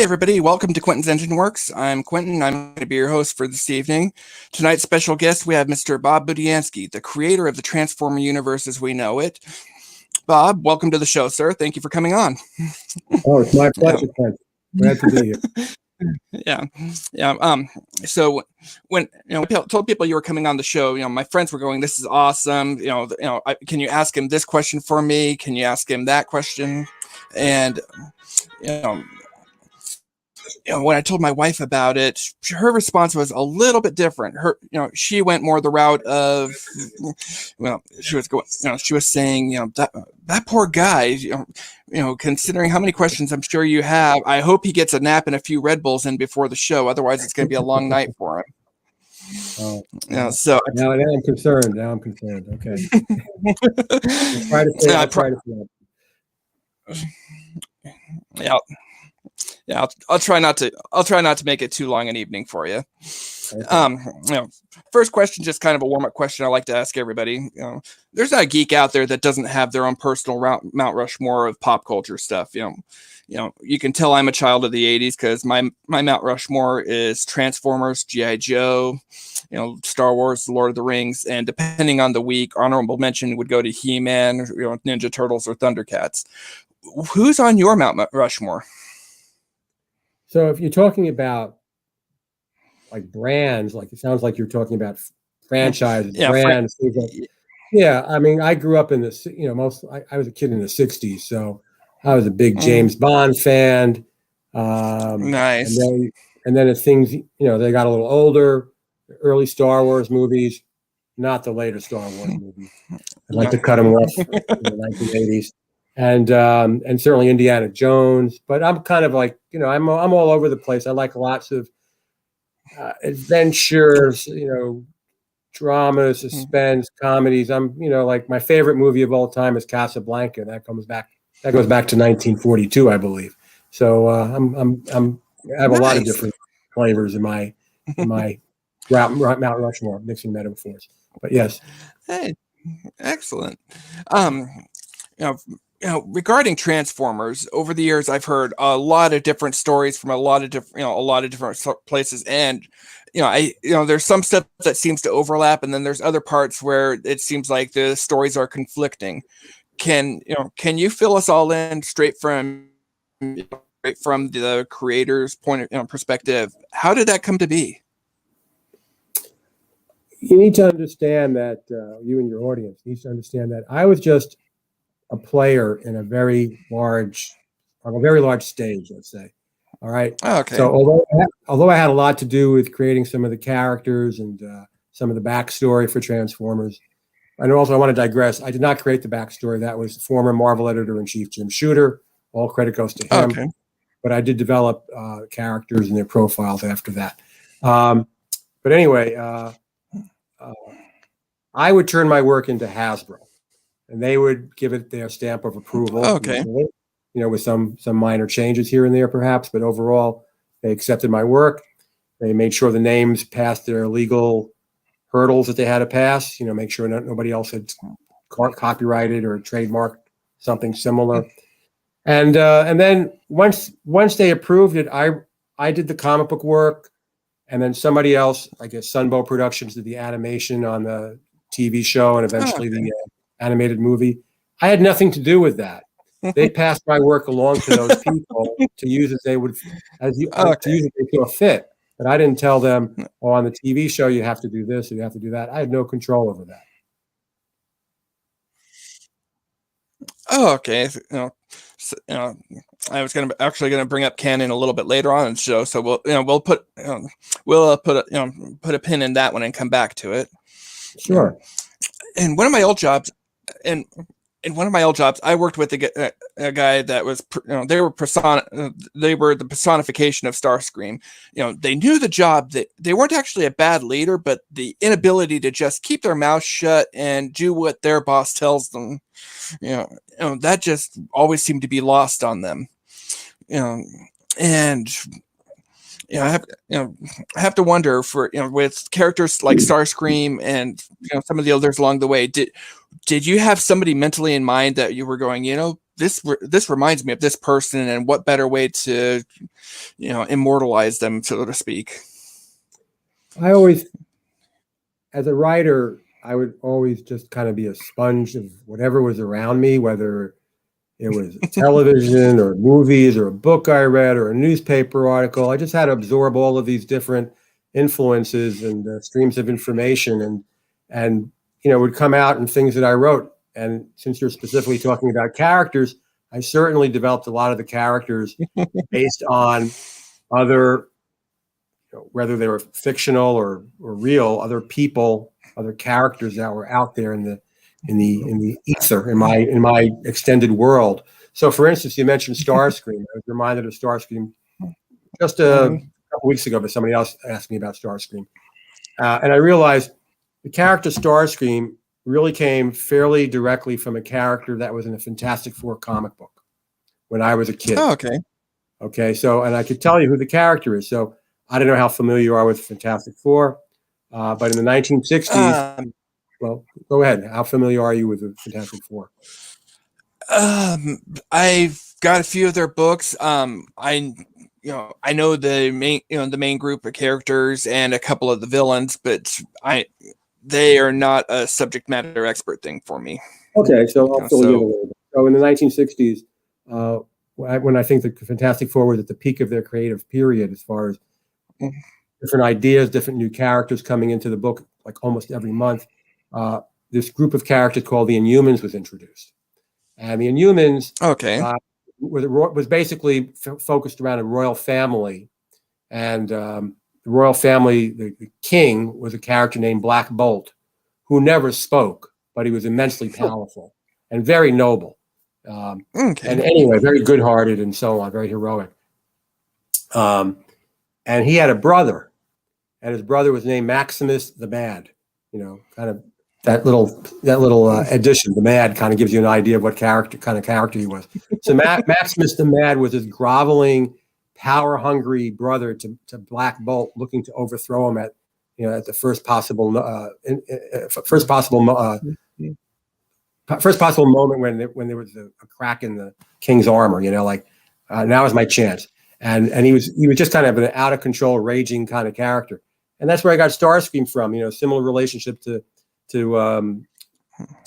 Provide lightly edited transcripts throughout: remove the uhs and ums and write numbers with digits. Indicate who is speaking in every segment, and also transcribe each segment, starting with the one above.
Speaker 1: everybody, welcome to Quentin's Enginewerks. I'm Quentin. I'm going to be your host for this evening. Tonight's special guest, we have Mr. Bob Budiansky, the creator of the Transformer universe as we know it. Bob, welcome to the show, sir. Thank you for coming on.
Speaker 2: Oh, it's my pleasure, Quentin. Glad to be here.
Speaker 1: So when I told people you were coming on the show, my friends were going, "This is awesome." Can you ask him this question for me? Can you ask him that question? And when I told my wife about it, her response was a little bit different. She went more the route of, she was saying, that poor guy, considering how many questions I'm sure you have, I hope he gets a nap and a few Red Bulls in before the show. Otherwise, it's going to be a long night for him.
Speaker 2: So now I'm concerned. Okay. I'll try to
Speaker 1: I'll try not to make it too long an evening for you. First question, just kind of a warm-up question I like to ask everybody. There's not a geek out there that doesn't have their own personal Mount Rushmore of pop culture stuff. You can tell I'm a child of the 80s because my Mount Rushmore is Transformers, G.I. Joe, Star Wars, Lord of the Rings, and depending on the week, honorable mention would go to He-Man, Ninja Turtles, or Thundercats. Who's on your Mount Rushmore?
Speaker 2: So if you're talking about like brands, like it sounds like you're talking about franchises, brands. I mean, I grew up in the, I was a kid in the 60s, so I was a big James Bond fan.
Speaker 1: Nice.
Speaker 2: And then as things, they got a little older, early Star Wars movies, not the later Star Wars movies. I'd like to cut them off in the 1980s. And certainly Indiana Jones, but I'm kind of like, I'm all over the place. I like lots of adventures, drama, suspense, comedies. I'm, like my favorite movie of all time is Casablanca. That goes back to 1942, I believe. So I have a lot of different flavors in my Mount Rushmore, mixing metaphors. But yes.
Speaker 1: Hey, excellent. Regarding Transformers, over the years, I've heard a lot of different stories from a lot of different places, and there's some stuff that seems to overlap, and then there's other parts where it seems like the stories are conflicting. Can you fill us all in straight from the creator's point of perspective? How did that come to be?
Speaker 2: You need to understand that you and your audience need to understand that I was just a player in a very large stage, let's say. All right.
Speaker 1: Okay.
Speaker 2: So although I had a lot to do with creating some of the characters and some of the backstory for Transformers, and also I want to digress. I did not create the backstory. That was former Marvel editor-in-chief Jim Shooter. All credit goes to him.
Speaker 1: Okay.
Speaker 2: But I did develop characters and their profiles after that. But anyway, I would turn my work into Hasbro. And they would give it their stamp of approval.
Speaker 1: Okay.
Speaker 2: Usually, with some minor changes here and there, perhaps, but overall, they accepted my work. They made sure the names passed their legal hurdles that they had to pass. Make sure nobody else had copyrighted or trademarked something similar. And then once they approved it, I did the comic book work, and then somebody else, I guess Sunbow Productions, did the animation on the TV show and eventually the animated movie. I had nothing to do with that. They passed my work along to those people to use as they would, to use as they saw fit. But I didn't tell them, on the TV show you have to do this or you have to do that. I had no control over that.
Speaker 1: Oh, okay. I was actually going to bring up canon a little bit later on in the show, so we'll put a pin in that one and come back to it.
Speaker 2: Sure.
Speaker 1: In one of my old jobs, I worked with a guy that was, they were the personification of Starscream. They knew the job. They weren't actually a bad leader, but the inability to just keep their mouth shut and do what their boss tells them, that just always seemed to be lost on them. And I have to wonder with characters like Starscream and some of the others along the way, did you have somebody mentally in mind that you were going, this reminds me of this person, and what better way to, immortalize them, so to speak.
Speaker 2: I always, as a writer, I would always just kind of be a sponge of whatever was around me, whether it was television or movies or a book I read or a newspaper article. I just had to absorb all of these different influences and streams of information, and would come out in things that I wrote. And since you're specifically talking about characters, I certainly developed a lot of the characters based on other, whether they were fictional or real, other people, other characters that were out there in the ether, in my extended world. So, for instance, you mentioned Starscream. I was reminded of Starscream just a couple weeks ago, but somebody else asked me about Starscream, and I realized the character Starscream really came fairly directly from a character that was in a Fantastic Four comic book when I was a kid.
Speaker 1: Oh, okay.
Speaker 2: Okay, so, and I could tell you who the character is. So I don't know how familiar you are with Fantastic Four, but in the 1960s, well, go ahead. How familiar are you with the Fantastic Four?
Speaker 1: I've got a few of their books. I know the main group of characters and a couple of the villains, but they are not a subject matter expert thing for me.
Speaker 2: Okay, so I'll fill you in a little bit. So in the 1960s, when I think the Fantastic Four was at the peak of their creative period, as far as different ideas, different new characters coming into the book, like almost every month, this group of characters called the Inhumans was introduced. And the Inhumans was basically focused around a royal family. And the royal family, the king, was a character named Black Bolt, who never spoke, but he was immensely powerful and very noble. And anyway, very good-hearted and so on, very heroic. And he had a brother, and his brother was named Maximus the Mad. Kind of that little addition, the Mad, kind of gives you an idea of what kind of character he was. So Maximus the Mad was this groveling, power-hungry brother to Black Bolt, looking to overthrow him at the first possible moment when there was a crack in the king's armor. Now is my chance. And he was just kind of an out of control, raging kind of character, and that's where I got Starscream from. Similar relationship to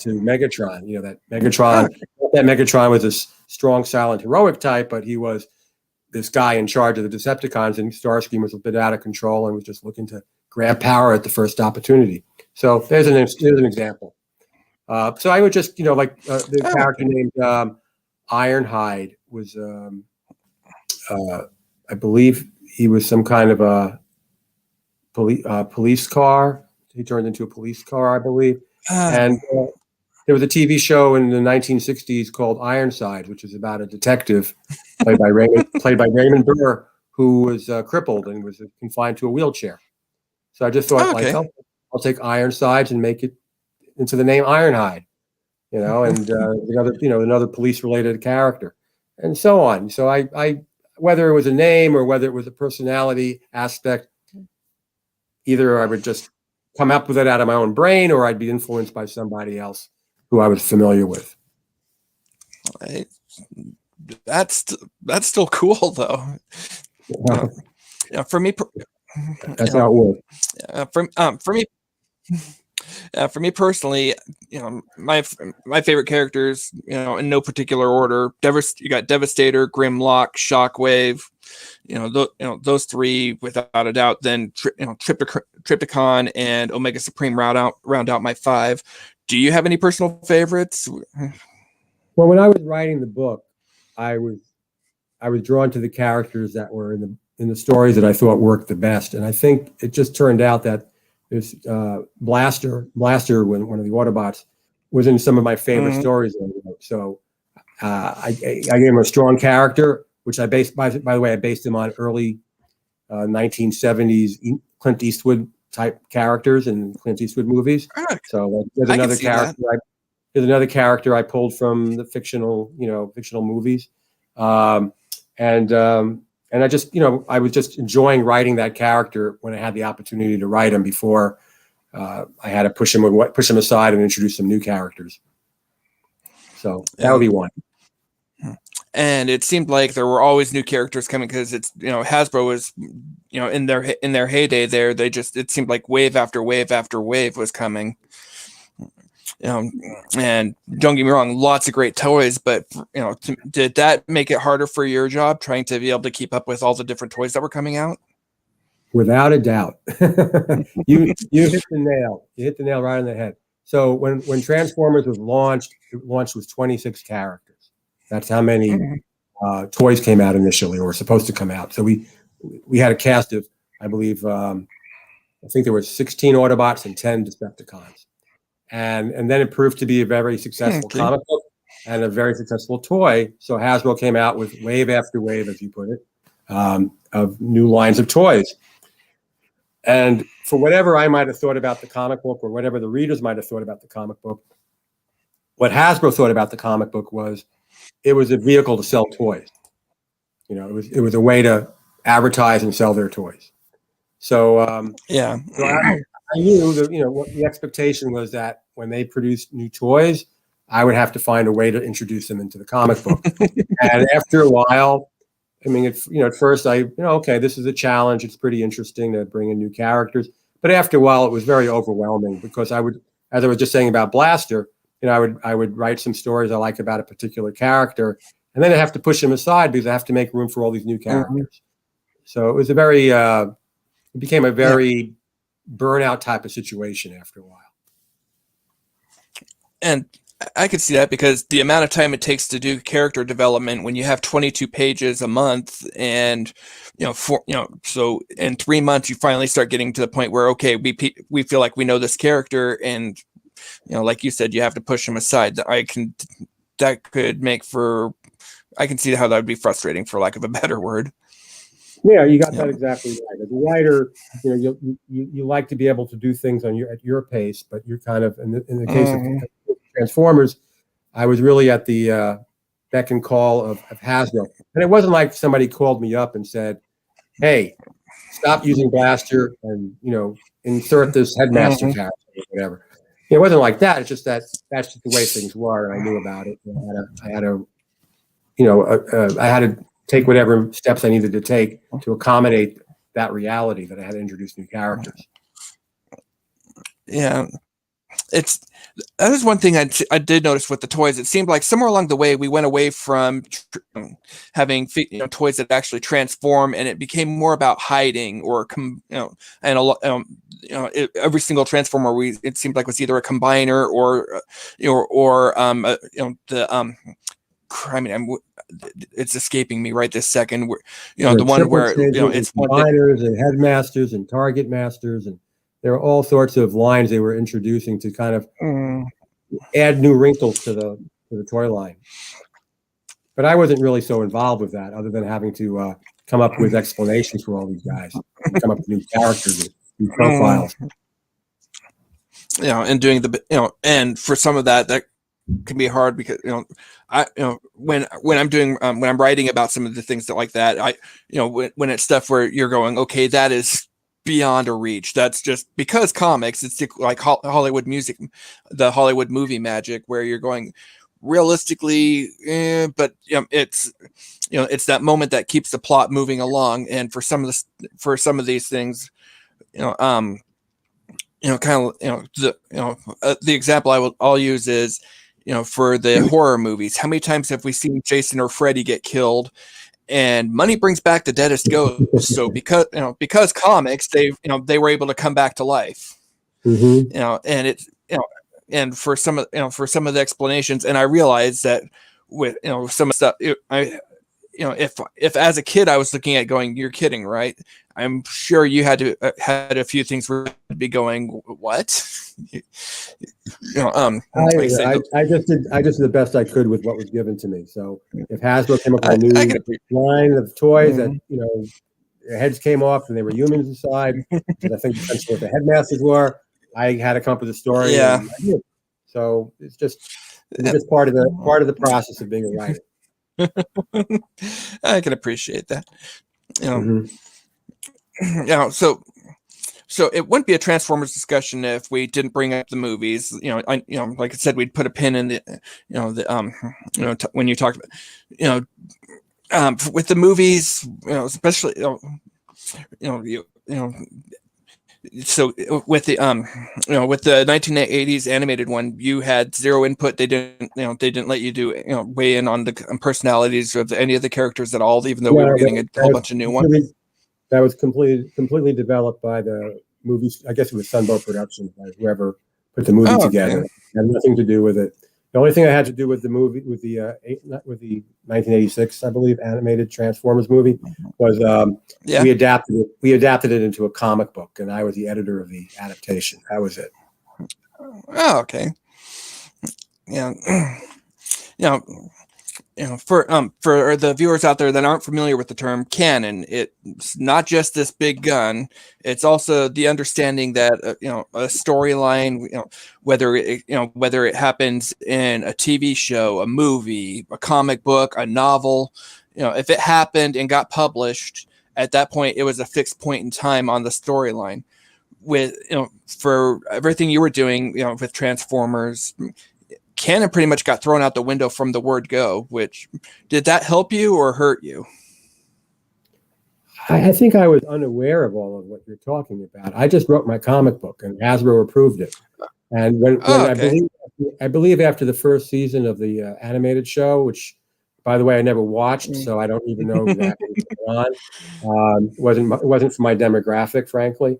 Speaker 2: Megatron. That Megatron was this strong, silent, heroic type, but he was this guy in charge of the Decepticons, and Starscream was a bit out of control and was just looking to grab power at the first opportunity. So there's an example. So I would just, the character named Ironhide was, I believe he was some kind of a police car. He turned into a police car, I believe. And there was a TV show in the 1960s called Ironside, which is about a detective played by Raymond Burr, who was crippled and was confined to a wheelchair. So I just thought, I'll take Ironsides and make it into the name Ironhide, and another police-related character, and so on. So I whether it was a name or whether it was a personality aspect, either I would just come up with it out of my own brain, or I'd be influenced by somebody else who I was familiar with.
Speaker 1: That's still cool, though. For me,
Speaker 2: that's how it works.
Speaker 1: For me personally, my favorite characters, in no particular order. You got Devastator, Grimlock, Shockwave. Those three without a doubt. Then Trypticon and Omega Supreme round out my five. Do you have any personal favorites?
Speaker 2: Well, when I was writing the book, I was drawn to the characters that were in the stories that I thought worked the best, and I think it just turned out that this Blaster, one of the Autobots, was in some of my favorite stories. So I gave him a strong character, which I based, by the way, I based him on early 1970s Clint Eastwood type characters in Clint Eastwood movies. So there's another character I pulled from the fictional movies, and I just, I was just enjoying writing that character when I had the opportunity to write him before I had to push him aside and introduce some new characters. So that would be one.
Speaker 1: and it seemed like there were always new characters coming because it's, Hasbro was, in their heyday there, it seemed like wave after wave after wave was coming. And don't get me wrong, lots of great toys, but did that make it harder for your job trying to be able to keep up with all the different toys that were coming out?
Speaker 2: Without a doubt. You hit the nail. You hit the nail right on the head. So when Transformers was launched, it launched with 26 characters. That's how many toys came out initially, or were supposed to come out. So we had a cast of, I believe, I think there were 16 Autobots and 10 Decepticons. And then it proved to be a very successful comic book and a very successful toy. So Hasbro came out with wave after wave, as you put it, of new lines of toys. And for whatever I might have thought about the comic book, or whatever the readers might have thought about the comic book, what Hasbro thought about the comic book was it was a vehicle to sell toys. It was a way to advertise and sell their toys. So So I knew that what the expectation was, that when they produced new toys, I would have to find a way to introduce them into the comic book. And after a while, I mean, at first okay, this is a challenge. It's pretty interesting to bring in new characters. But after a while, it was very overwhelming, because I would, as I was just saying about Blaster, I would write some stories I like about a particular character, and then I have to push them aside because I have to make room for all these new characters. So it was it became a very burnout type of situation after a while.
Speaker 1: And I could see that, because the amount of time it takes to do character development when you have 22 pages a month, and so in 3 months you finally start getting to the point where, okay, we feel like we know this character, and like you said, you have to push him aside. I can see how that would be frustrating, for lack of a better word.
Speaker 2: Yeah, you got that exactly right. As a writer, you like to be able to do things at your pace, but you're kind of, in the case of Transformers, I was really at the beck and call of Hasbro. And it wasn't like somebody called me up and said, hey, stop using Blaster and insert this Headmaster character or whatever. It wasn't like that. It's just that's just the way things were, and I knew about it. I had to take whatever steps I needed to take to accommodate that reality, that I had to introduce new characters.
Speaker 1: Yeah, that is one thing I did notice with the toys. It seemed like somewhere along the way we went away from having toys that actually transform, and it became more about hiding, or every single Transformer it seemed like was either a combiner or it's escaping me right this second. The one where it's
Speaker 2: combiners and headmasters and target masters, and there are all sorts of lines they were introducing to kind of add new wrinkles to the toy line. But I wasn't really so involved with that, other than having to come up with explanations for all these guys, come up with new characters, new profiles.
Speaker 1: And doing and for some of that can be hard, because when I'm writing about some of the things like that, when it's stuff where you're going, okay, that is beyond a reach. That's just because comics, it's like Hollywood music, the Hollywood movie magic, where you're going, realistically, but it's that moment that keeps the plot moving along. And for some of these things, the example I'll use is, for the horror movies, how many times have we seen Jason or Freddy get killed, and money brings back the deadest ghost? So because comics, they were able to come back to life. And it's and for some of the explanations, and I realized that with some stuff, if as a kid I was looking at going, you're kidding, right? I'm sure you had a few things where you'd be going, what?
Speaker 2: I just did the best I could with what was given to me. So if Hasbro came up with a new line of toys that their heads came off and they were humans inside, and I think essentially what the headmasters were, I had to come up with a story.
Speaker 1: Yeah.
Speaker 2: So it's just part of the process of being a writer.
Speaker 1: I can appreciate that. So So it wouldn't be a Transformers discussion if we didn't bring up the movies. Like I said, we'd put a pin in when you talked about, with the movies, especially, so with the 1980s animated one, you had zero input. They didn't let you do, weigh in on the personalities of any of the characters at all, even though we were getting a whole bunch of new ones.
Speaker 2: That was completely developed by the movies. I guess it was Sunbow Productions, by whoever put the movie together. It had nothing to do with it. The only thing I had to do with the movie, with the 1986, I believe, animated Transformers movie, was we adapted it into a comic book, and I was the editor of the adaptation. That was it.
Speaker 1: Oh, okay. Yeah. For the viewers out there that aren't familiar with the term canon, it's not just this big gun. It's also the understanding that a storyline, whether it happens in a TV show, a movie, a comic book, a novel, if it happened and got published, at that point it was a fixed point in time on the storyline. With for everything you were doing, with Transformers, canon pretty much got thrown out the window from the word go. Which, did that help you or hurt you?
Speaker 2: I think I was unaware of all of what you're talking about. I just wrote my comic book, and Hasbro approved it. And when I believe after the first season of the animated show, which, by the way, I never watched, so I don't even know exactly what's on. It wasn't for my demographic, frankly.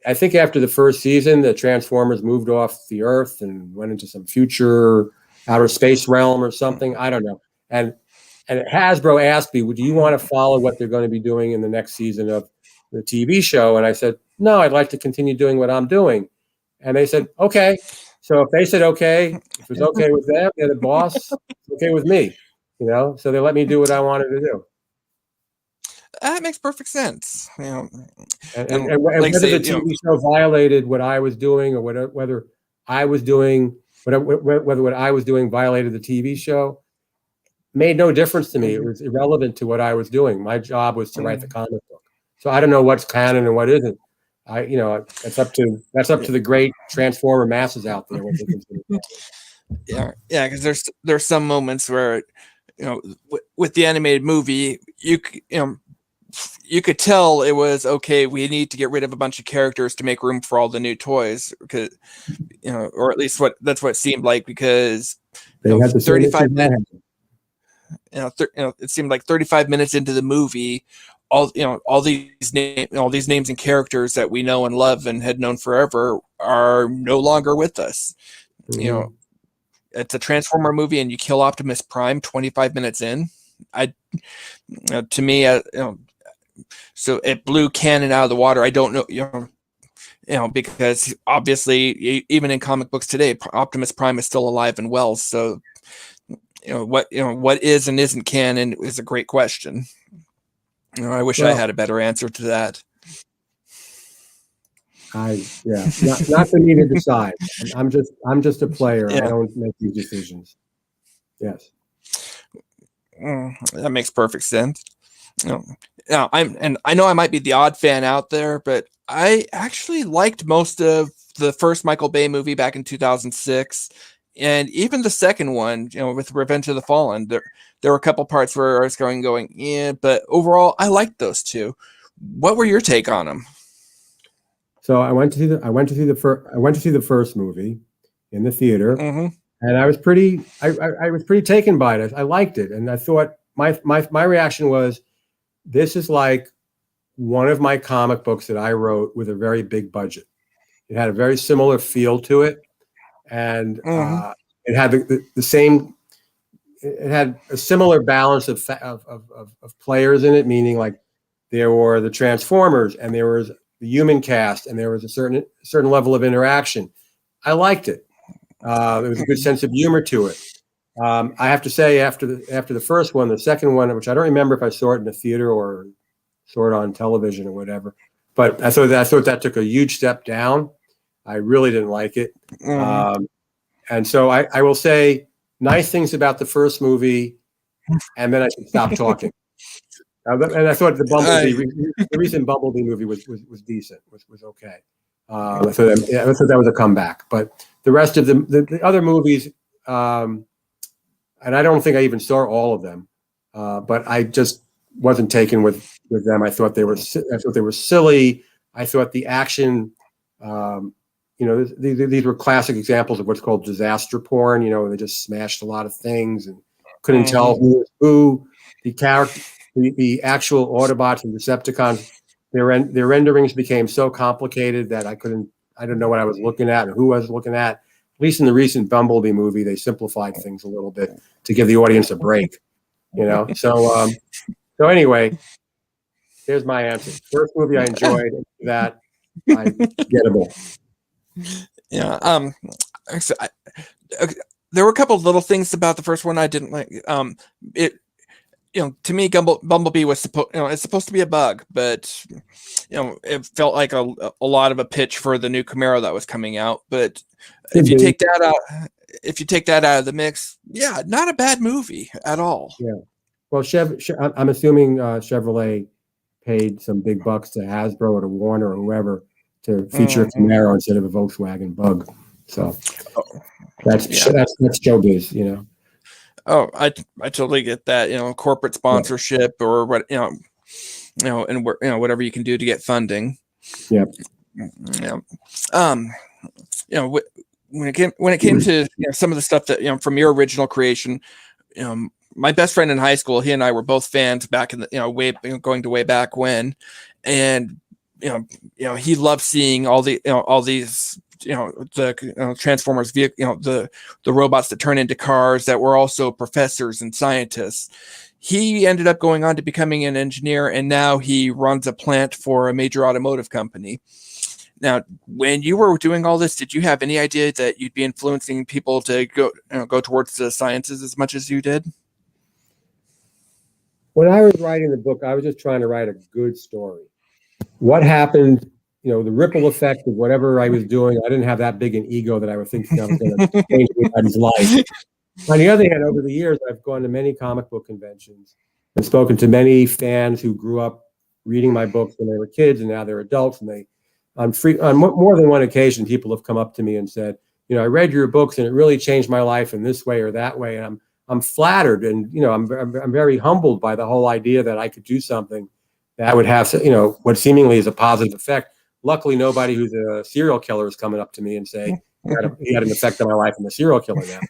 Speaker 2: I think after the first season, the Transformers moved off the Earth and went into some future outer space realm or something. I don't know. And Hasbro asked me, "Do you want to follow what they're going to be doing in the next season of the TV show?" And I said, "No, I'd like to continue doing what I'm doing." And they said, "Okay." So if they said okay, if it was okay with them, they're the boss, it's okay with me. So they let me do what I wanted to do.
Speaker 1: That makes perfect sense.
Speaker 2: And whether the TV show violated what I was doing, or whether what I was doing violated the TV show, made no difference to me. It was irrelevant to what I was doing. My job was to write the comic book. So I don't know what's canon and what isn't. That's up to the great Transformer masses out there. What they consider canon.
Speaker 1: Yeah, because there's some moments where, with the animated movie, you could tell it was okay. We need to get rid of a bunch of characters to make room for all the new toys, because or at least that's what it seemed like, because
Speaker 2: they had the
Speaker 1: 35 minutes. It seemed like 35 minutes into the movie, all these names and characters that we know and love and had known forever are no longer with us. Mm-hmm. It's a Transformer movie, and you kill Optimus Prime 25 minutes in. To me, so it blew canon out of the water. I don't know, because obviously, even in comic books today, Optimus Prime is still alive and well. So, what is and isn't canon is a great question. I wish I had a better answer to that.
Speaker 2: Not for me to decide. I'm just a player. I don't make these decisions. Yes.
Speaker 1: That makes perfect sense. I know I might be the odd fan out there, but I actually liked most of the first Michael Bay movie back in 2006, and even the second one, with Revenge of the Fallen. There were a couple parts where I was going, yeah, but overall, I liked those two. What were your take on them?
Speaker 2: So I went to see the first movie in the theater,
Speaker 1: mm-hmm.
Speaker 2: and I was pretty taken by it. I liked it, and I thought my reaction was, this is like one of my comic books that I wrote with a very big budget. It had a very similar feel to it, and
Speaker 1: mm-hmm.
Speaker 2: It had the same. It had a similar balance of players in it, meaning like there were the Transformers and there was the human cast and there was a certain level of interaction. I liked it. There was a good sense of humor to it. I have to say, after the first one, the second one, which I don't remember if I saw it in the theater or saw it on television or whatever, but I thought that took a huge step down. I really didn't like it.
Speaker 1: Mm-hmm.
Speaker 2: And so I will say nice things about the first movie, and then I should stop talking. And I thought the recent Bumblebee movie was decent, was okay. I thought that was a comeback. But the rest of the other movies, and I don't think I even saw all of them, but I just wasn't taken with them. I thought they were silly. I thought the action, these were classic examples of what's called disaster porn. They just smashed a lot of things and couldn't tell who was who. The character, the actual Autobots and Decepticons, their renderings became so complicated that I didn't know what I was looking at or who I was looking at. At least in the recent Bumblebee movie, they simplified things a little bit to give the audience a break. So anyway, here's my answer. First movie I enjoyed, that I forgettable.
Speaker 1: Yeah. There were a couple of little things about the first one I didn't like. To me, Bumblebee was it's supposed to be a bug, but it felt like a lot of a pitch for the new Camaro that was coming out. But if you take that out of the mix, yeah, not a bad movie at all.
Speaker 2: Yeah. Well, I'm assuming Chevrolet paid some big bucks to Hasbro or to Warner or whoever to feature a Camaro instead of a Volkswagen Bug. So that's showbiz,
Speaker 1: Oh, I totally get that. Corporate sponsorship or what, and whatever you can do to get funding.
Speaker 2: Yeah.
Speaker 1: Yeah. When it came to some of the stuff that from your original creation, my best friend in high school, he and I were both fans back in the going to way back when, and he loved seeing all these the Transformers vehicle, the robots that turn into cars that were also professors and scientists. He ended up going on to becoming an engineer, and now he runs a plant for a major automotive company. Now, when you were doing all this, did you have any idea that you'd be influencing people to go towards the sciences as much as you did?
Speaker 2: When I was writing the book, I was just trying to write a good story. What happened, the ripple effect of whatever I was doing, I didn't have that big an ego that I was thinking I was going to change anybody's life. On the other hand, over the years, I've gone to many comic book conventions and spoken to many fans who grew up reading my books when they were kids, and now they're adults. And on more than one occasion, people have come up to me and said, I read your books and it really changed my life in this way or that way. And I'm flattered, and I'm very humbled by the whole idea that I could do something that would have what seemingly is a positive effect. Luckily, nobody who's a serial killer is coming up to me and saying he had an effect on my life. I'm a serial killer now.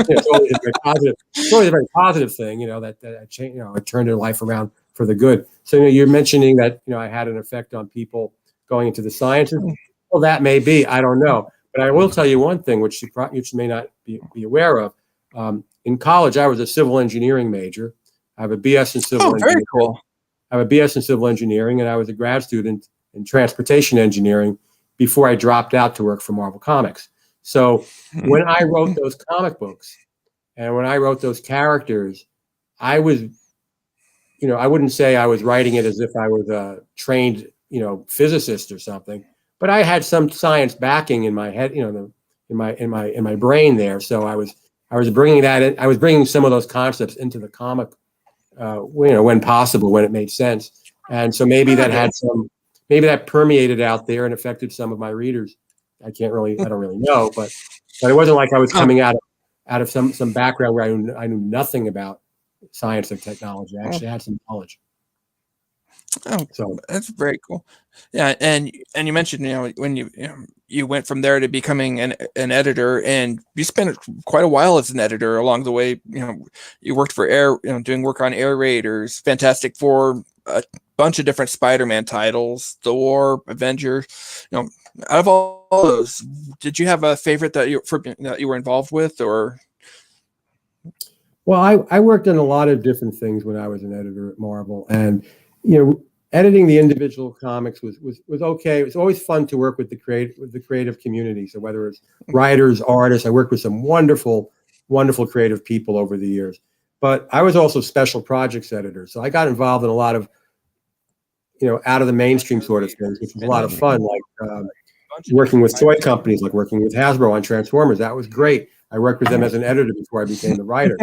Speaker 2: It's always a very positive. It's always a very positive thing, that changed, it turned their life around for the good. So you're mentioning that I had an effect on people going into the sciences. Well, that may be. I don't know, but I will tell you one thing, which you may not be aware of. In college, I was a civil engineering major. I have a BS in civil engineering.
Speaker 1: Very cool.
Speaker 2: I have a BS in civil engineering, and I was a grad student in transportation engineering before I dropped out to work for Marvel Comics. So when I wrote those comic books and when I wrote those characters, I was, I wouldn't say I was writing it as if I was a trained, physicist or something, but I had some science backing in my head, in my brain there. So I was bringing that in. I was bringing some of those concepts into the comic, when possible, when it made sense. And so maybe that permeated out there and affected some of my readers. I don't really know, but it wasn't like I was coming out of some background where I knew nothing about science or technology. I actually had some knowledge.
Speaker 1: Oh, so that's very cool. Yeah, and you mentioned when you went from there to becoming an editor, and you spent quite a while as an editor along the way. You worked for doing work on Air Raiders, Fantastic Four, a bunch of different Spider-Man titles, Thor, Avenger. Out of all those, did you have a favorite that you were involved with, or?
Speaker 2: Well, I worked on a lot of different things when I was an editor at Marvel, and editing the individual comics was okay. It was always fun to work with the creative community. So whether it's writers, artists, I worked with some wonderful creative people over the years. But I was also special projects editor, so I got involved in a lot of out of the mainstream sort of things, which was a lot of fun. Like working with toy companies, like working with Hasbro on Transformers. That was great. I worked with them as an editor before I became the writer.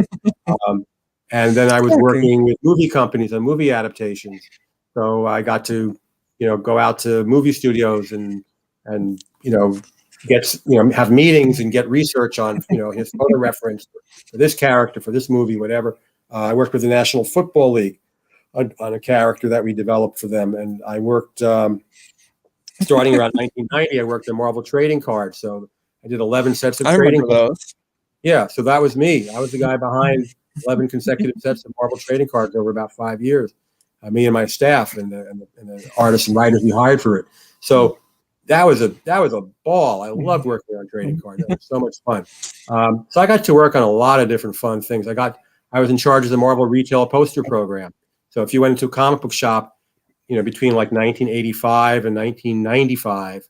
Speaker 2: And then I was
Speaker 1: Okay.
Speaker 2: working with movie companies on movie adaptations. So I got to, go out to movie studios and have meetings and get research on, his photo reference for this character, for this movie, whatever. I worked with the National Football League on a character that we developed for them. And I worked, starting around 1990, I worked on Marvel trading cards. So I did 11 sets of
Speaker 1: I
Speaker 2: trading
Speaker 1: remember
Speaker 2: cards.
Speaker 1: those.
Speaker 2: Yeah, so that was me. I was the guy behind 11 consecutive sets of Marvel trading cards over about 5 years. Me and my staff and the artists and writers we hired for it. So that was a ball. I loved working on trading cards. That was so much fun. So I got to work on a lot of different fun things. I was in charge of the Marvel retail poster program. So if you went into a comic book shop, between like 1985 and 1995,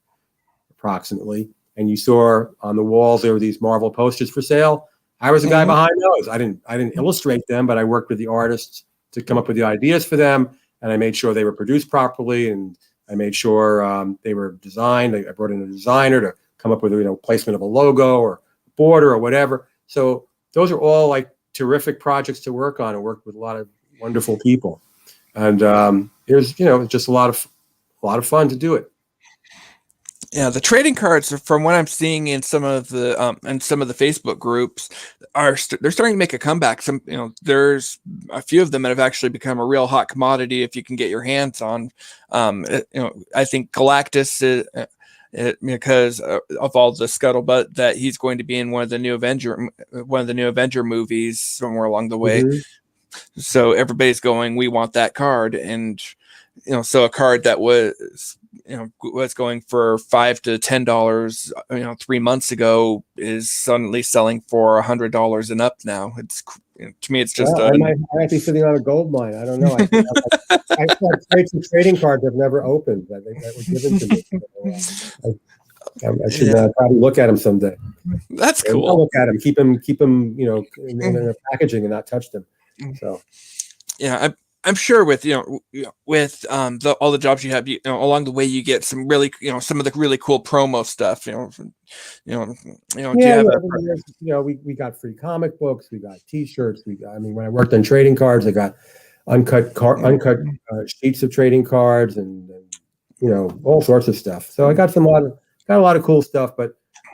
Speaker 2: approximately, and you saw on the walls there were these Marvel posters for sale, I was the guy behind those. I didn't illustrate them, but I worked with the artists to come up with the ideas for them, and I made sure they were produced properly, and I made sure they were designed. I brought in a designer to come up with placement of a logo or border or whatever. So those are all like terrific projects to work on, and worked with a lot of wonderful people. And it was just a lot of fun to do it.
Speaker 1: Yeah, the trading cards, from what I'm seeing in some of the Facebook groups, they're starting to make a comeback. There's a few of them that have actually become a real hot commodity if you can get your hands on. I think Galactus is, because of all the scuttlebutt that he's going to be in one of the new Avenger movies somewhere along the way. So everybody's going, we want that card, and so a card that was going for $5 to $10 3 months ago is suddenly selling for $100 and up now. It's to me, it's just
Speaker 2: I might be sitting on a gold mine. I don't know. I have some trading cards I've never opened that were given to me. I should probably look at them someday.
Speaker 1: That's cool.
Speaker 2: I'll look at them, keep them, in their packaging and not touch them. So,
Speaker 1: yeah, I'm sure with with all the jobs you have, along the way you get some really some of the really cool promo stuff.
Speaker 2: We got free comic books, we got T-shirts. When I worked on trading cards, I got uncut sheets of trading cards and all sorts of stuff. So I got a lot of cool stuff, but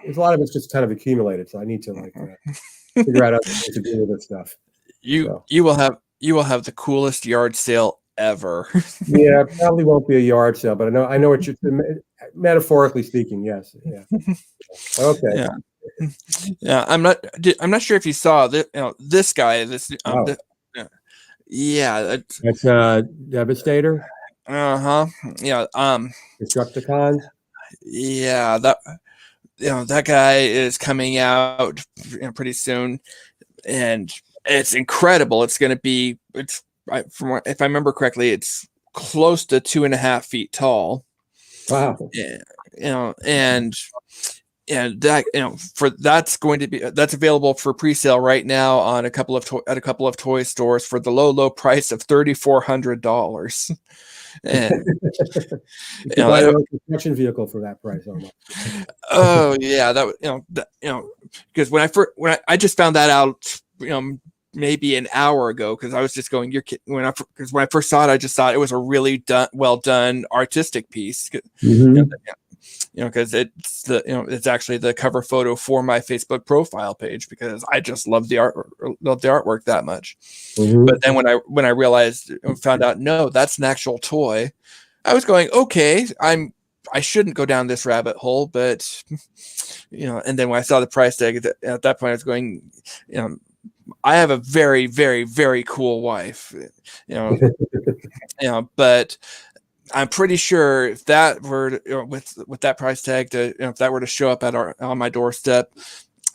Speaker 2: a lot of it's just kind of accumulated. So I need to figure out how to deal with this stuff.
Speaker 1: You will have the coolest yard sale ever.
Speaker 2: Yeah, it probably won't be a yard sale, but I know what you're metaphorically speaking. Yes. Yeah. Okay.
Speaker 1: Yeah. I'm not sure if you saw this guy. That's
Speaker 2: Devastator.
Speaker 1: Yeah.
Speaker 2: Destructicons.
Speaker 1: Yeah. That guy is coming out pretty soon, and it's incredible. It's going to be, if I remember correctly, it's close to 2.5 feet tall.
Speaker 2: Wow.
Speaker 1: And that that's available for pre-sale right now on a couple of toy stores for the low price of $3,400. And
Speaker 2: you buy a construction vehicle for that price almost.
Speaker 1: Oh yeah, because when I just found that out, maybe an hour ago, because I was just going, when I first saw it, I just thought it was a really well done artistic piece. Because it's actually the cover photo for my Facebook profile page, because I just love the artwork that much. But then when I realized, found out, no, that's an actual toy, I was going, okay, I shouldn't go down this rabbit hole, but and then when I saw the price tag at that point, I was going, I have a very, very, very cool wife, but I'm pretty sure if that were with that price tag if that were to show up on my doorstep,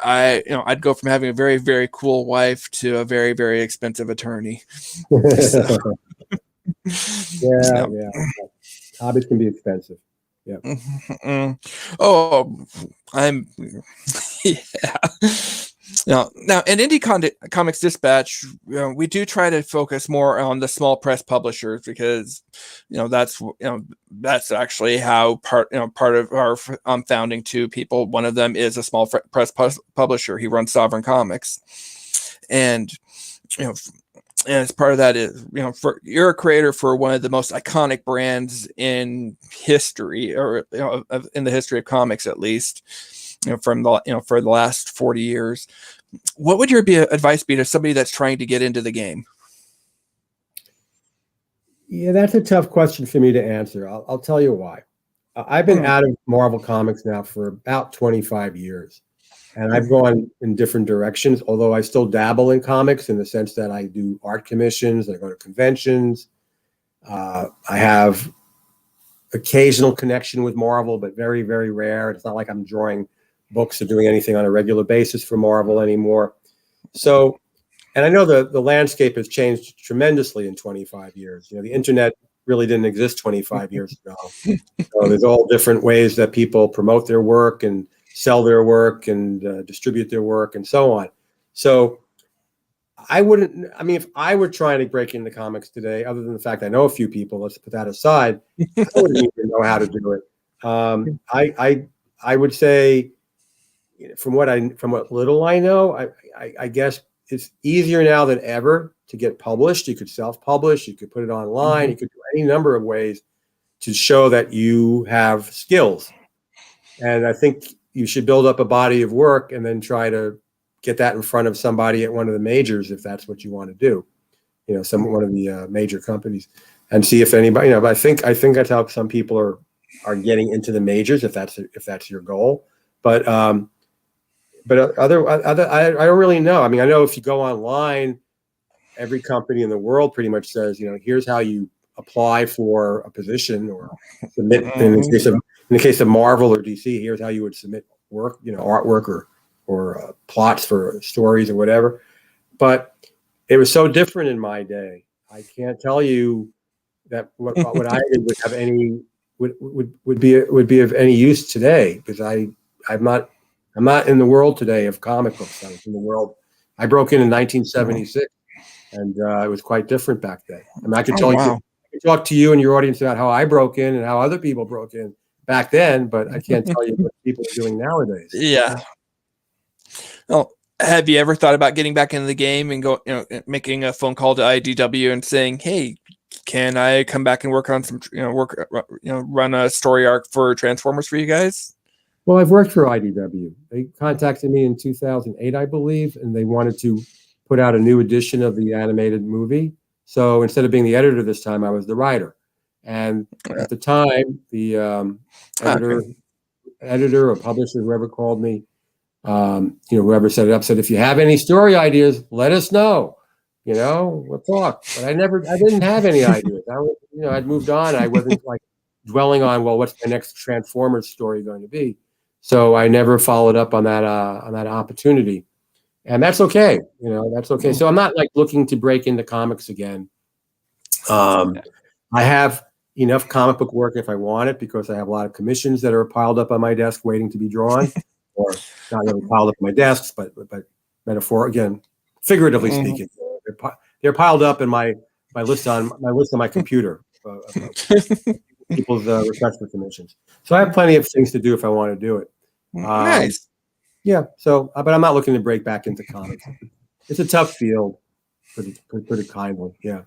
Speaker 1: I'd go from having a very, very cool wife to a very, very expensive attorney.
Speaker 2: Yeah. Hobbies can be expensive. Yeah.
Speaker 1: Oh, yeah. Now in Indie Comics Dispatch, we do try to focus more on the small press publishers, because that's actually how part of our founding two people. One of them is a small press publisher. He runs Sovereign Comics, and and as part of that is, for you're a creator for one of the most iconic brands in history, or in the history of comics, at least, from the for the last 40 years. What would your advice be to somebody that's trying to get into the game?
Speaker 2: Yeah, that's a tough question for me to answer. I'll tell you why. I've been out of Marvel Comics now for about 25 years, and I've gone in different directions, although I still dabble in comics in the sense that I do art commissions, I go to conventions. I have occasional connection with Marvel, but very, very rare. It's not like I'm drawing books or doing anything on a regular basis for Marvel anymore. So, and I know the landscape has changed tremendously in 25 years. The internet really didn't exist 25 years ago. So there's all different ways that people promote their work and sell their work and distribute their work and so on. So if I were trying to break into comics today, other than the fact I know a few people, let's put that aside, I wouldn't even know how to do it. I would say, from what little I know, I guess it's easier now than ever to get published. You could self-publish, you could put it online, you could do any number of ways to show that you have skills. And I think you should build up a body of work and then try to get that in front of somebody at one of the majors, if that's what you want to do, one of the major companies, and see if anybody, but I think that's how some people are getting into the majors, if that's your goal. But I don't really know. I mean, I know if you go online, every company in the world pretty much says, here's how you apply for a position or submit. In the case of Marvel or DC, here's how you would submit work, artwork or plots for stories or whatever. But it was so different in my day. I can't tell you that what I did would have any would be of any use today, because I'm not in the world today of comic books. I was in the world. I broke in 1976, and it was quite different back then. I mean, I could talk to you and your audience about how I broke in and how other people broke in back then, but I can't tell you what people are doing nowadays.
Speaker 1: Yeah. Well, have you ever thought about getting back into the game and making a phone call to IDW and saying, "Hey, can I come back and work on some, run a story arc for Transformers for you guys?"
Speaker 2: Well, I've worked for IDW. They contacted me in 2008, I believe, and they wanted to put out a new edition of the animated movie. So instead of being the editor this time, I was the writer. And at the time, the editor or publisher, whoever called me, whoever set it up, said, if you have any story ideas, let us know. We'll talk. But I didn't have any ideas. I'd moved on. I wasn't like dwelling on, well, what's my next Transformers story going to be? So I never followed up on that opportunity. And that's okay. That's okay. So I'm not like looking to break into comics again. I have enough comic book work if I want it, because I have a lot of commissions that are piled up on my desk waiting to be drawn, or not really piled up on my desks, but metaphor, again, figuratively speaking, they're piled up in my list on my computer. People's requests for commissions. So I have plenty of things to do if I want to do it.
Speaker 1: Nice.
Speaker 2: Yeah. So, but I'm not looking to break back into comics. It's a tough field, put it kindly. Yeah.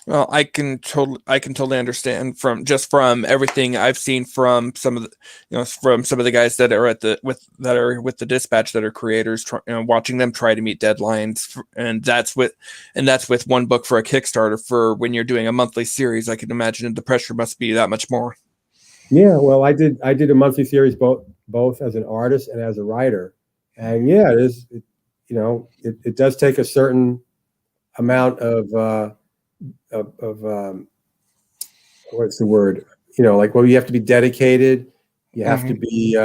Speaker 1: Well, I can totally understand from everything I've seen from some of the guys that are with the Dispatch, that are creators, watching them try to meet deadlines, and that's with one book for a Kickstarter. For when you're doing a monthly series, I can imagine the pressure must be that much more.
Speaker 2: Yeah, well, I did a monthly series both as an artist and as a writer, and yeah, it does take a certain amount of what's the word? You have to be dedicated, you have to be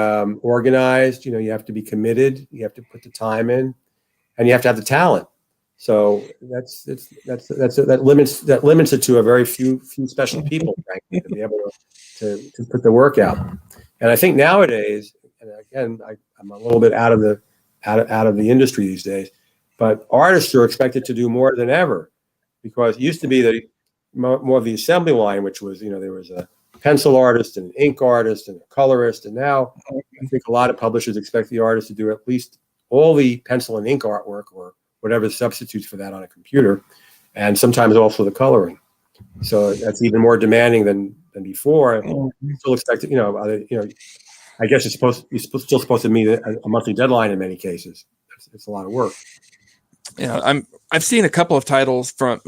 Speaker 2: organized, you have to be committed, you have to put the time in, and you have to have the talent. So that limits it to a very few special people, frankly, to be able to put the work out. And I think nowadays, and again, I'm a little bit out of the industry these days, but artists are expected to do more than ever, because it used to be that more of the assembly line, which was, there was a pencil artist and an ink artist and a colorist, and now I think a lot of publishers expect the artist to do at least all the pencil and ink artwork, or whatever substitutes for that on a computer, and sometimes also the coloring. So that's even more demanding than before. You still expect, I guess you're still supposed to meet a monthly deadline in many cases. It's a lot of work.
Speaker 1: Yeah, I've seen a couple of titles from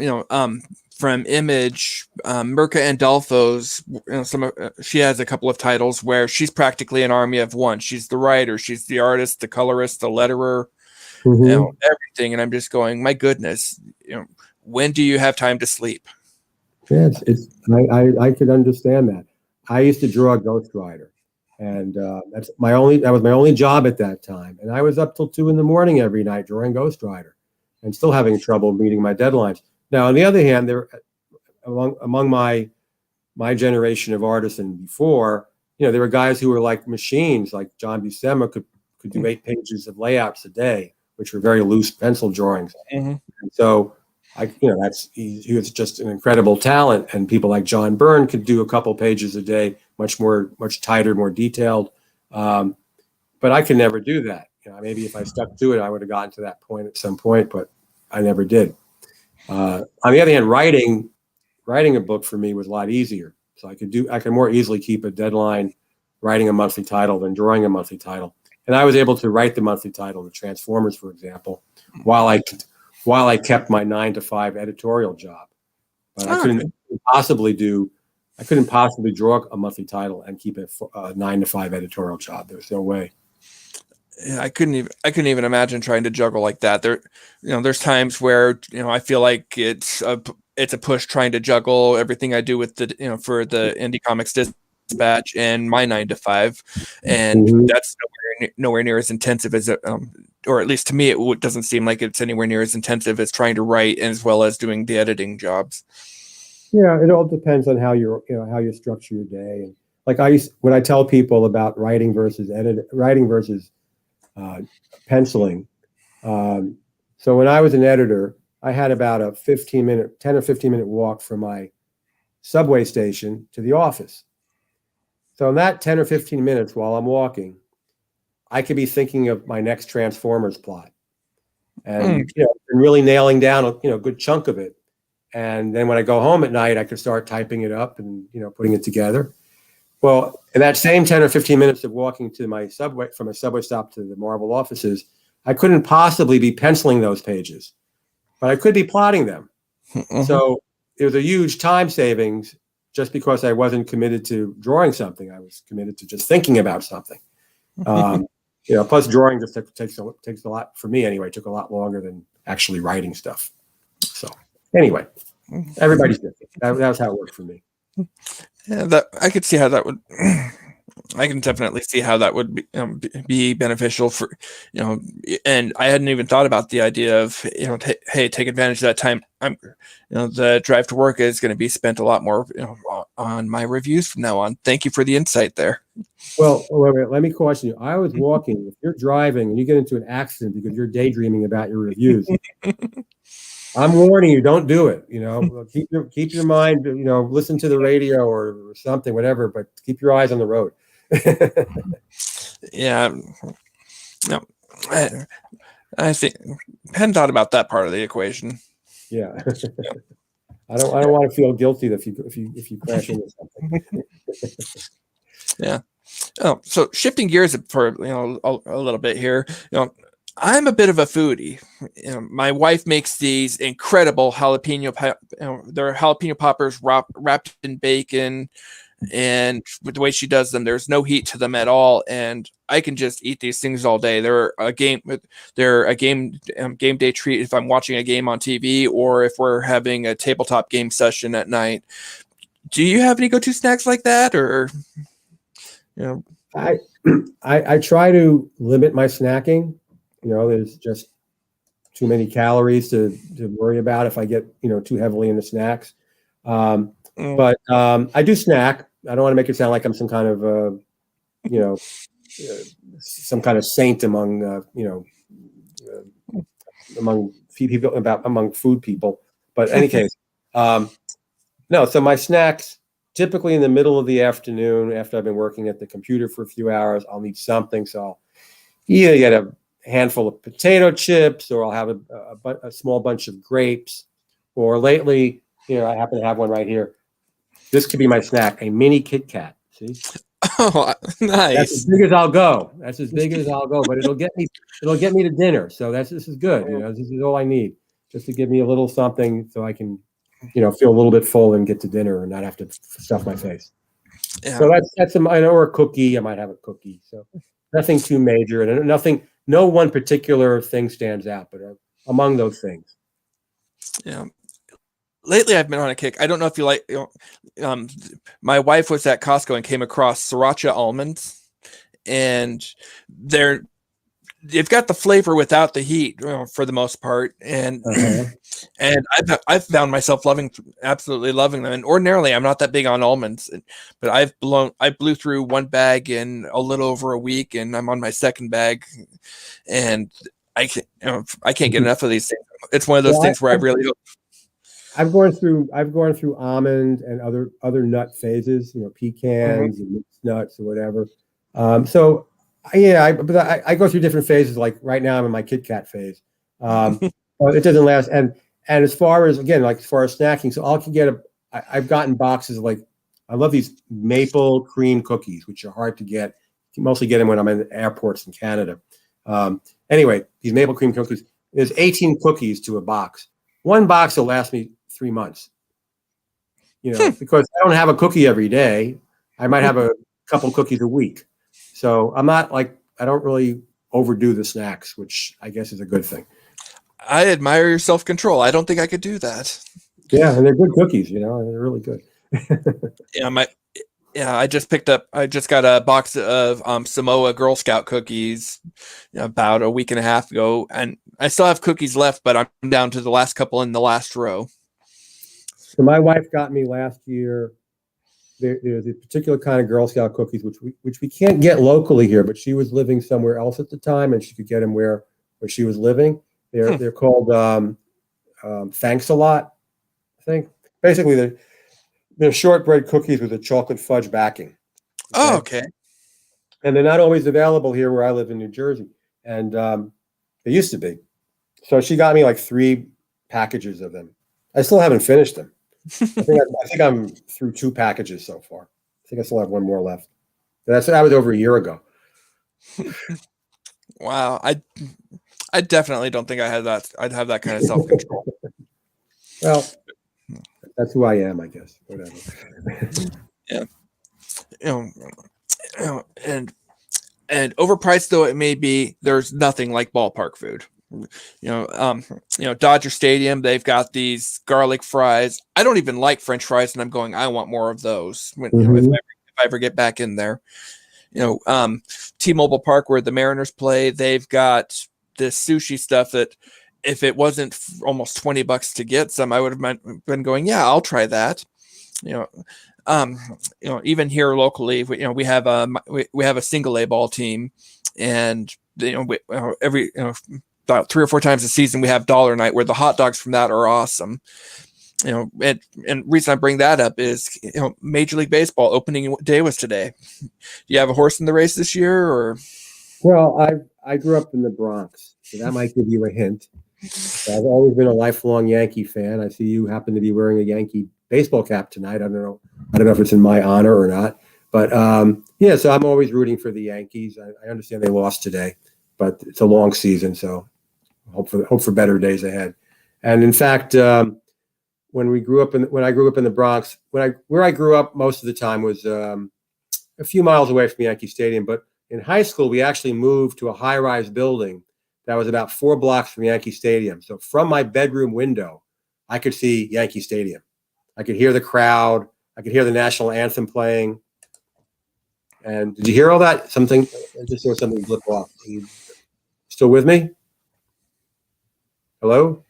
Speaker 1: from Image, Mirka Andolfo's. She has a couple of titles where she's practically an army of one. She's the writer, she's the artist, the colorist, the letterer, everything. And I'm just going, my goodness, when do you have time to sleep?
Speaker 2: Yeah, I could understand that. I used to draw Ghost Rider, and that was my only job at that time. And I was up till 2 a.m. every night drawing Ghost Rider, and still having trouble meeting my deadlines. Now, on the other hand, there among my generation of artists and before, there were guys who were like machines, like John Buscema could do 8 pages of layouts a day, which were very loose pencil drawings. And so he was just an incredible talent. And people like John Byrne could do a couple pages a day, much tighter, more detailed. But I could never do that. Maybe if I stuck to it, I would have gotten to that point at some point, but I never did. On the other hand, writing a book for me was a lot easier. So I could more easily keep a deadline writing a monthly title than drawing a monthly title. And I was able to write the monthly title, the Transformers, for example, while I kept my 9 to 5 editorial job. But I couldn't possibly draw a monthly title and keep a 9 to 5 editorial job. There's no way.
Speaker 1: Yeah, I couldn't even imagine trying to juggle like that. There's times where I feel like it's a push trying to juggle everything I do with the for the Indie Comics Dispatch and my 9 to 5, and that's nowhere near as intensive as or at least to me it doesn't seem like it's anywhere near as intensive as trying to write as well as doing the editing jobs.
Speaker 2: Yeah, it all depends on how you structure your day. And like when I tell people about writing versus penciling. So when I was an editor, I had about a 10 or 15 minute walk from my subway station to the office. So in that 10 or 15 minutes while I'm walking, I could be thinking of my next Transformers plot and really nailing down a good chunk of it. And then when I go home at night, I could start typing it up and putting it together. Well, in that same 10 or 15 minutes of walking to my subway, from a subway stop to the Marvel offices, I couldn't possibly be penciling those pages, but I could be plotting them. So it was a huge time savings just because I wasn't committed to drawing something. I was committed to just thinking about something. Plus drawing just takes a lot, for me anyway, took a lot longer than actually writing stuff. So anyway, everybody's different. That was how it worked for me.
Speaker 1: Yeah, I could see how that would. I can definitely see how that would be beneficial for, and I hadn't even thought about the idea of, hey, take advantage of that time. The drive to work is going to be spent a lot more, on my reviews from now on. Thank you for the insight there.
Speaker 2: Well, wait, let me caution you. I was walking. If you're driving and you get into an accident because you're daydreaming about your reviews, I'm warning you, don't do it. Keep your mind, listen to the radio or something, whatever, but keep your eyes on the road.
Speaker 1: Yeah. No, I think I hadn't thought about that part of the equation.
Speaker 2: Yeah. I don't want to feel guilty if you crash into something.
Speaker 1: Yeah. Oh, so shifting gears for a little bit here. I'm a bit of a foodie. My wife makes these incredible jalapeno, they're jalapeno poppers wrapped in bacon, and with the way she does them, there's no heat to them at all, and I can just eat these things all day. They're a game day treat if I'm watching a game on TV or if we're having a tabletop game session at night. Do you have any go-to snacks like that, or
Speaker 2: I try to limit my snacking. There's just too many calories to worry about if I get, too heavily into snacks. But I do snack. I don't want to make it sound like I'm some kind of, some kind of saint among, among people, among food people. But in any case, no. So my snacks, typically in the middle of the afternoon, after I've been working at the computer for a few hours, I'll need something. So I'll either get a handful of potato chips, or I'll have a small bunch of grapes. Or lately, I happen to have one right here. This could be my snack, a mini Kit Kat. See?
Speaker 1: Oh,
Speaker 2: That's as
Speaker 1: nice.
Speaker 2: big as I'll go. That's as big as I'll go, but it'll get me to dinner. So this is good. This is all I need, just to give me a little something so I can, feel a little bit full and get to dinner and not have to stuff my face.
Speaker 1: Yeah.
Speaker 2: So that's or a cookie. I might have a cookie. So nothing too major, and no one particular thing stands out, but among those things.
Speaker 1: Yeah. Lately, I've been on a kick. I don't know if you like. My wife was at Costco and came across sriracha almonds, and they've got the flavor without the heat, for the most part, and and I've found myself absolutely loving them. And ordinarily, I'm not that big on almonds, but I blew through one bag in a little over a week, and I'm on my second bag, and I can't get enough of these things. It's one of those things where I really don't.
Speaker 2: I've gone through almond and other nut phases, pecans and mixed nuts or whatever. So yeah, I go through different phases. Like right now, I'm in my Kit Kat phase. But it doesn't last. And as far as snacking, so I've gotten boxes of I love these maple cream cookies, which are hard to get. You can mostly get them when I'm in airports in Canada. Anyway, these maple cream cookies. There's 18 cookies to a box. One box will last me 3 months. Because I don't have a cookie every day. I might have a couple cookies a week. So I'm not I don't really overdo the snacks, which I guess is a good thing.
Speaker 1: I admire your self-control. I don't think I could do that.
Speaker 2: Yeah, and they're good cookies, they're really good.
Speaker 1: I just got a box of Samoa Girl Scout cookies about a week and a half ago, and I still have cookies left, but I'm down to the last couple in the last row.
Speaker 2: So my wife got me last year. There's a particular kind of Girl Scout cookies, which we can't get locally here, but she was living somewhere else at the time, and she could get them where she was living. They're called Thanks a Lot, I think. Basically, they're shortbread cookies with a chocolate fudge backing.
Speaker 1: Okay? Oh, okay.
Speaker 2: And they're not always available here where I live in New Jersey, and they used to be. So she got me 3 packages of them. I still haven't finished them. I think I'm through 2 packages so far. I think I still have one more left. That was over a year ago.
Speaker 1: Wow, I definitely don't think I had that. I'd have that kind of self-control.
Speaker 2: Well, that's who I am, I guess. Whatever.
Speaker 1: Yeah. And overpriced though it may be, there's nothing like ballpark food. Dodger Stadium, they've got these garlic fries. I don't even like French fries, and I'm going, I want more of those if I ever get back in there. T-Mobile Park, where the Mariners play, they've got this sushi stuff that if it wasn't almost $20 to get some, I would have been going, yeah, I'll try that. Even here locally, we have a single A ball team, and every about 3 or 4 times a season we have dollar night where the hot dogs from that are awesome. And reason I bring that up is Major League Baseball opening day was today. Do you have a horse in the race this year, or?
Speaker 2: Well, I grew up in the Bronx, so that might give you a hint. I've always been a lifelong Yankee fan. I see you happen to be wearing a Yankee baseball cap tonight. I don't know if it's in my honor or not, but so I'm always rooting for the Yankees. I understand they lost today, but it's a long season, so hope for better days ahead. And in fact, when I grew up in the Bronx, where I grew up most of the time was a few miles away from Yankee Stadium. But in high school, we actually moved to a high-rise building that was about 4 blocks from Yankee Stadium. So from my bedroom window, I could see Yankee Stadium. I could hear the crowd. I could hear the national anthem playing. And did you hear all that? I just saw something blip off. Are you still with me? Hello?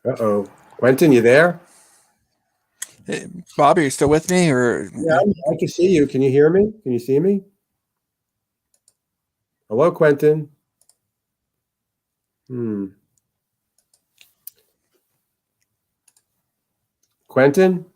Speaker 2: Uh-oh. Quentin, you there?
Speaker 1: Hey, Bob, are you still with me? Or
Speaker 2: yeah, I can see you. Can you hear me? Can you see me? Hello, Quentin. Quentin?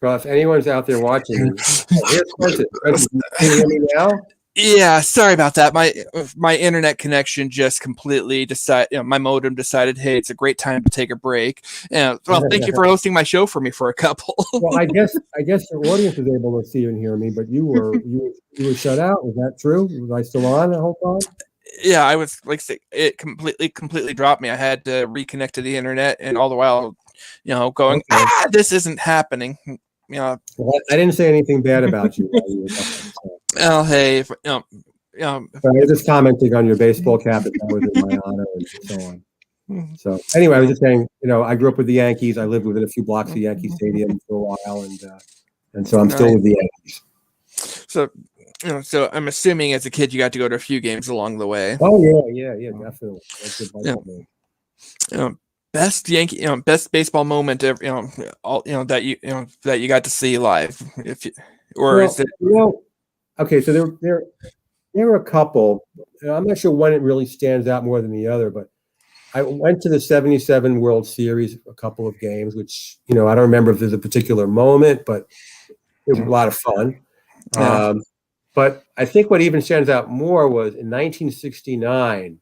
Speaker 2: Well, if anyone's out there watching, here's Quentin. Quentin, can you hear me now?
Speaker 1: Yeah, sorry about that. My internet connection just completely my modem decided, hey, it's a great time to take a break. Yeah, well, thank you for hosting my show for me for a couple.
Speaker 2: Well, I guess the audience was able to see and hear me, but you were shut out. Was that true? Was I still on the whole time?
Speaker 1: Yeah, I was it completely dropped me. I had to reconnect to the internet, and all the while, going,
Speaker 2: Okay.
Speaker 1: This isn't happening.
Speaker 2: Well, I didn't say anything bad about you.
Speaker 1: Well, hey,
Speaker 2: I was just commenting on your baseball cap, that was in my honor, and so on. So anyway, I was just saying, I grew up with the Yankees. I lived within a few blocks of Yankee Stadium for a while, and so I'm still with the Yankees.
Speaker 1: So I'm assuming as a kid you got to go to a few games along the way.
Speaker 2: Oh yeah, definitely.
Speaker 1: Best Yankee, best baseball moment ever, that you got to see live, is it?
Speaker 2: Okay, so there were a couple. I'm not sure one it really stands out more than the other, but I went to the '77 World Series, a couple of games, which I don't remember if there's a particular moment, but it was a lot of fun. Yeah. But I think what even stands out more was in 1969.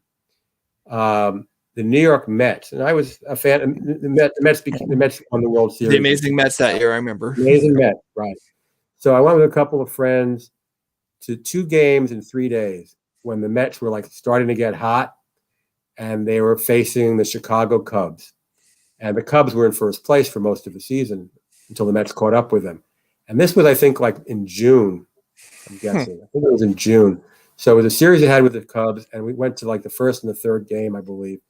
Speaker 2: The New York Mets, and I was a fan of the Mets won the World Series.
Speaker 1: The amazing Mets that year, I remember.
Speaker 2: Amazing Mets, right. So I went with a couple of friends to 2 games in 3 days when the Mets were starting to get hot, and they were facing the Chicago Cubs. And the Cubs were in first place for most of the season until the Mets caught up with them. And this was, I think, in June, I'm guessing. I think it was in June. So it was a series I had with the Cubs, and we went to the first and the third game, I believe.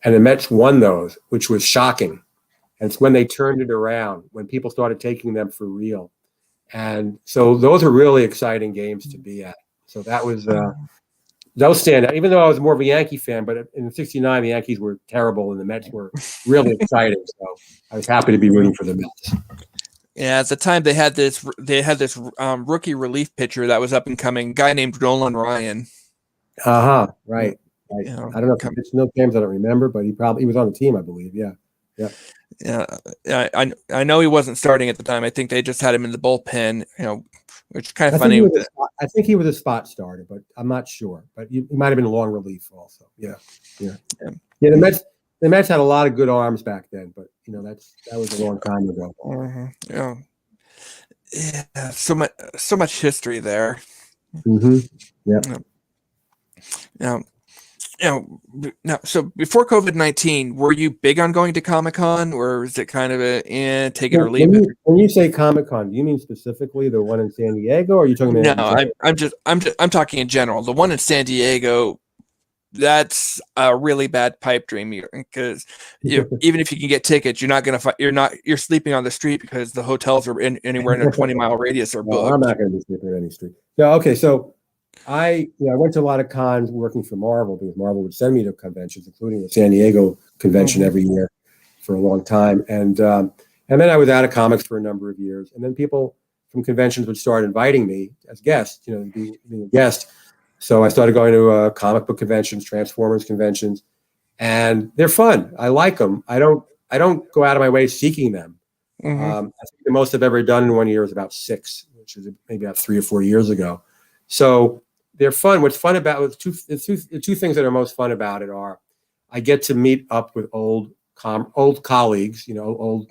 Speaker 2: And the Mets won those, which was shocking. And it's when they turned it around, when people started taking them for real. And so those are really exciting games to be at. So that was those stand out, even though I was more of a Yankee fan. But in '69, the Yankees were terrible and the Mets were really exciting. So I was happy to be rooting for the Mets.
Speaker 1: Yeah, at the time they had this rookie relief pitcher that was up and coming, guy named Nolan Ryan.
Speaker 2: Right. I don't know if it's no games I don't remember, but he was on the team, I believe. Yeah.
Speaker 1: I know he wasn't starting at the time. I think they just had him in the bullpen, which is kind of funny.
Speaker 2: I think he was a spot starter, but I'm not sure. But he might have been a long relief also. Yeah. The Mets had a lot of good arms back then, but that was a long time ago.
Speaker 1: Mm-hmm. Yeah, so much history there.
Speaker 2: Mm-hmm.
Speaker 1: Yeah. Now, so before COVID-19, were you big on going to Comic-Con, or is it kind of take it or leave it?
Speaker 2: When you say Comic-Con, do you mean specifically the one in San Diego, or are you talking about?
Speaker 1: No, I'm talking in general. The one in San Diego, that's a really bad pipe dream, because even if you can get tickets, you're sleeping on the street because the hotels are anywhere in a 20-mile radius are booked.
Speaker 2: Well, I'm not going to be sleeping on any street. No, okay, so. I went to a lot of cons working for Marvel, because Marvel would send me to conventions, including the San Diego convention every year for a long time. And then I was out of comics for a number of years. And then people from conventions would start inviting me as guests, being a guest. So I started going to comic book conventions, Transformers conventions, and they're fun. I like them. I don't go out of my way seeking them. I think the most I've ever done in 1 year is about 6, which is maybe about 3 or 4 years ago. So they're fun. What's fun about the two things that are most fun about it are I get to meet up with old colleagues, old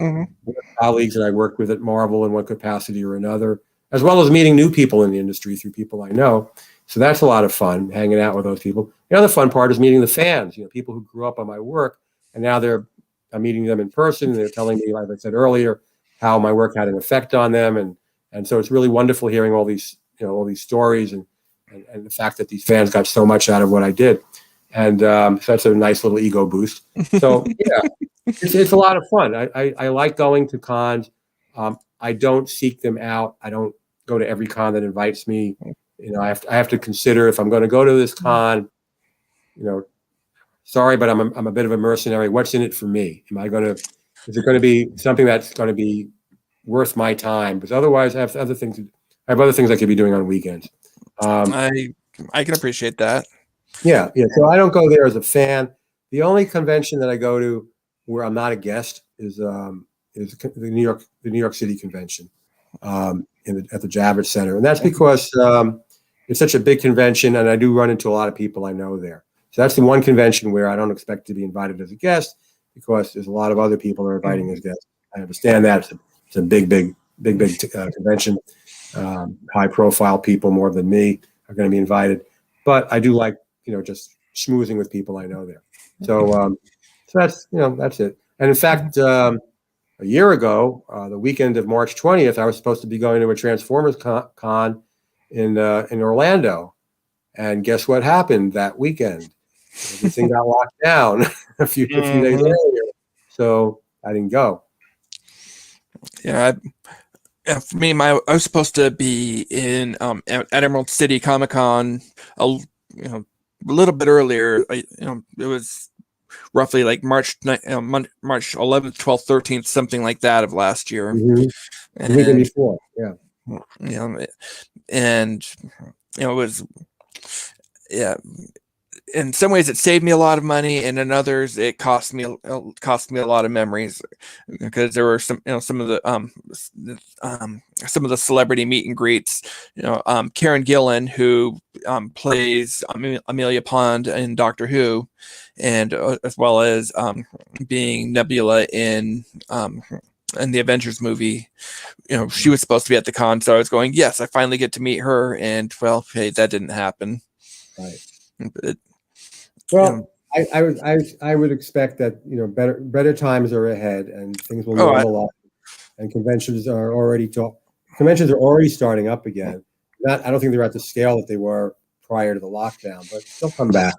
Speaker 2: colleagues that I worked with at Marvel in one capacity or another, as well as meeting new people in the industry through people I know. So that's a lot of fun, hanging out with those people. The other fun part is meeting the fans, people who grew up on my work, and now I'm meeting them in person, and they're telling me, like I said earlier, how my work had an effect on them. And so it's really wonderful hearing all these stories and the fact that these fans got so much out of what I did. And so that's a nice little ego boost. So yeah, it's a lot of fun. I like going to cons. I don't seek them out. I don't go to every con that invites me. I have to consider if I'm going to go to this con, sorry, but I'm a bit of a mercenary. What's in it for me? Is it going to be something that's going to be worth my time? Because otherwise I have other things I could be doing on weekends.
Speaker 1: I can appreciate that.
Speaker 2: Yeah. So I don't go there as a fan. The only convention that I go to where I'm not a guest is the New York City convention. at the Javits Center, and that's because it's such a big convention, and I do run into a lot of people I know there. So that's the one convention where I don't expect to be invited as a guest because there's a lot of other people that are inviting as guests. I understand that it's a big convention. High profile people more than me are going to be invited, but I do like just schmoozing with people I know there. So that's that's it. And in fact, a year ago, the weekend of March 20th, I was supposed to be going to a Transformers con in Orlando, and guess what happened that weekend? Everything got locked down a few days earlier, so I didn't go.
Speaker 1: Yeah, for me, I was supposed to be in at Emerald City Comic Con a little bit earlier. It was roughly like March 11th, 12th, 13th, something like that of last year.
Speaker 2: The weekend before, yeah.
Speaker 1: And it was, in some ways it saved me a lot of money, and in others it cost me a lot of memories, because there were some some of the celebrity meet and greets. Karen Gillan, who plays Amelia Pond in Doctor Who, and as well as being Nebula in the Avengers movie. She was supposed to be at the con, so I was going, yes, I finally get to meet her, and well, hey, that didn't happen.
Speaker 2: Right.
Speaker 1: But,
Speaker 2: I would expect that better times are ahead, and things will normalize, and conventions are already starting up again. I don't think they're at the scale that they were prior to the lockdown, but they'll come back.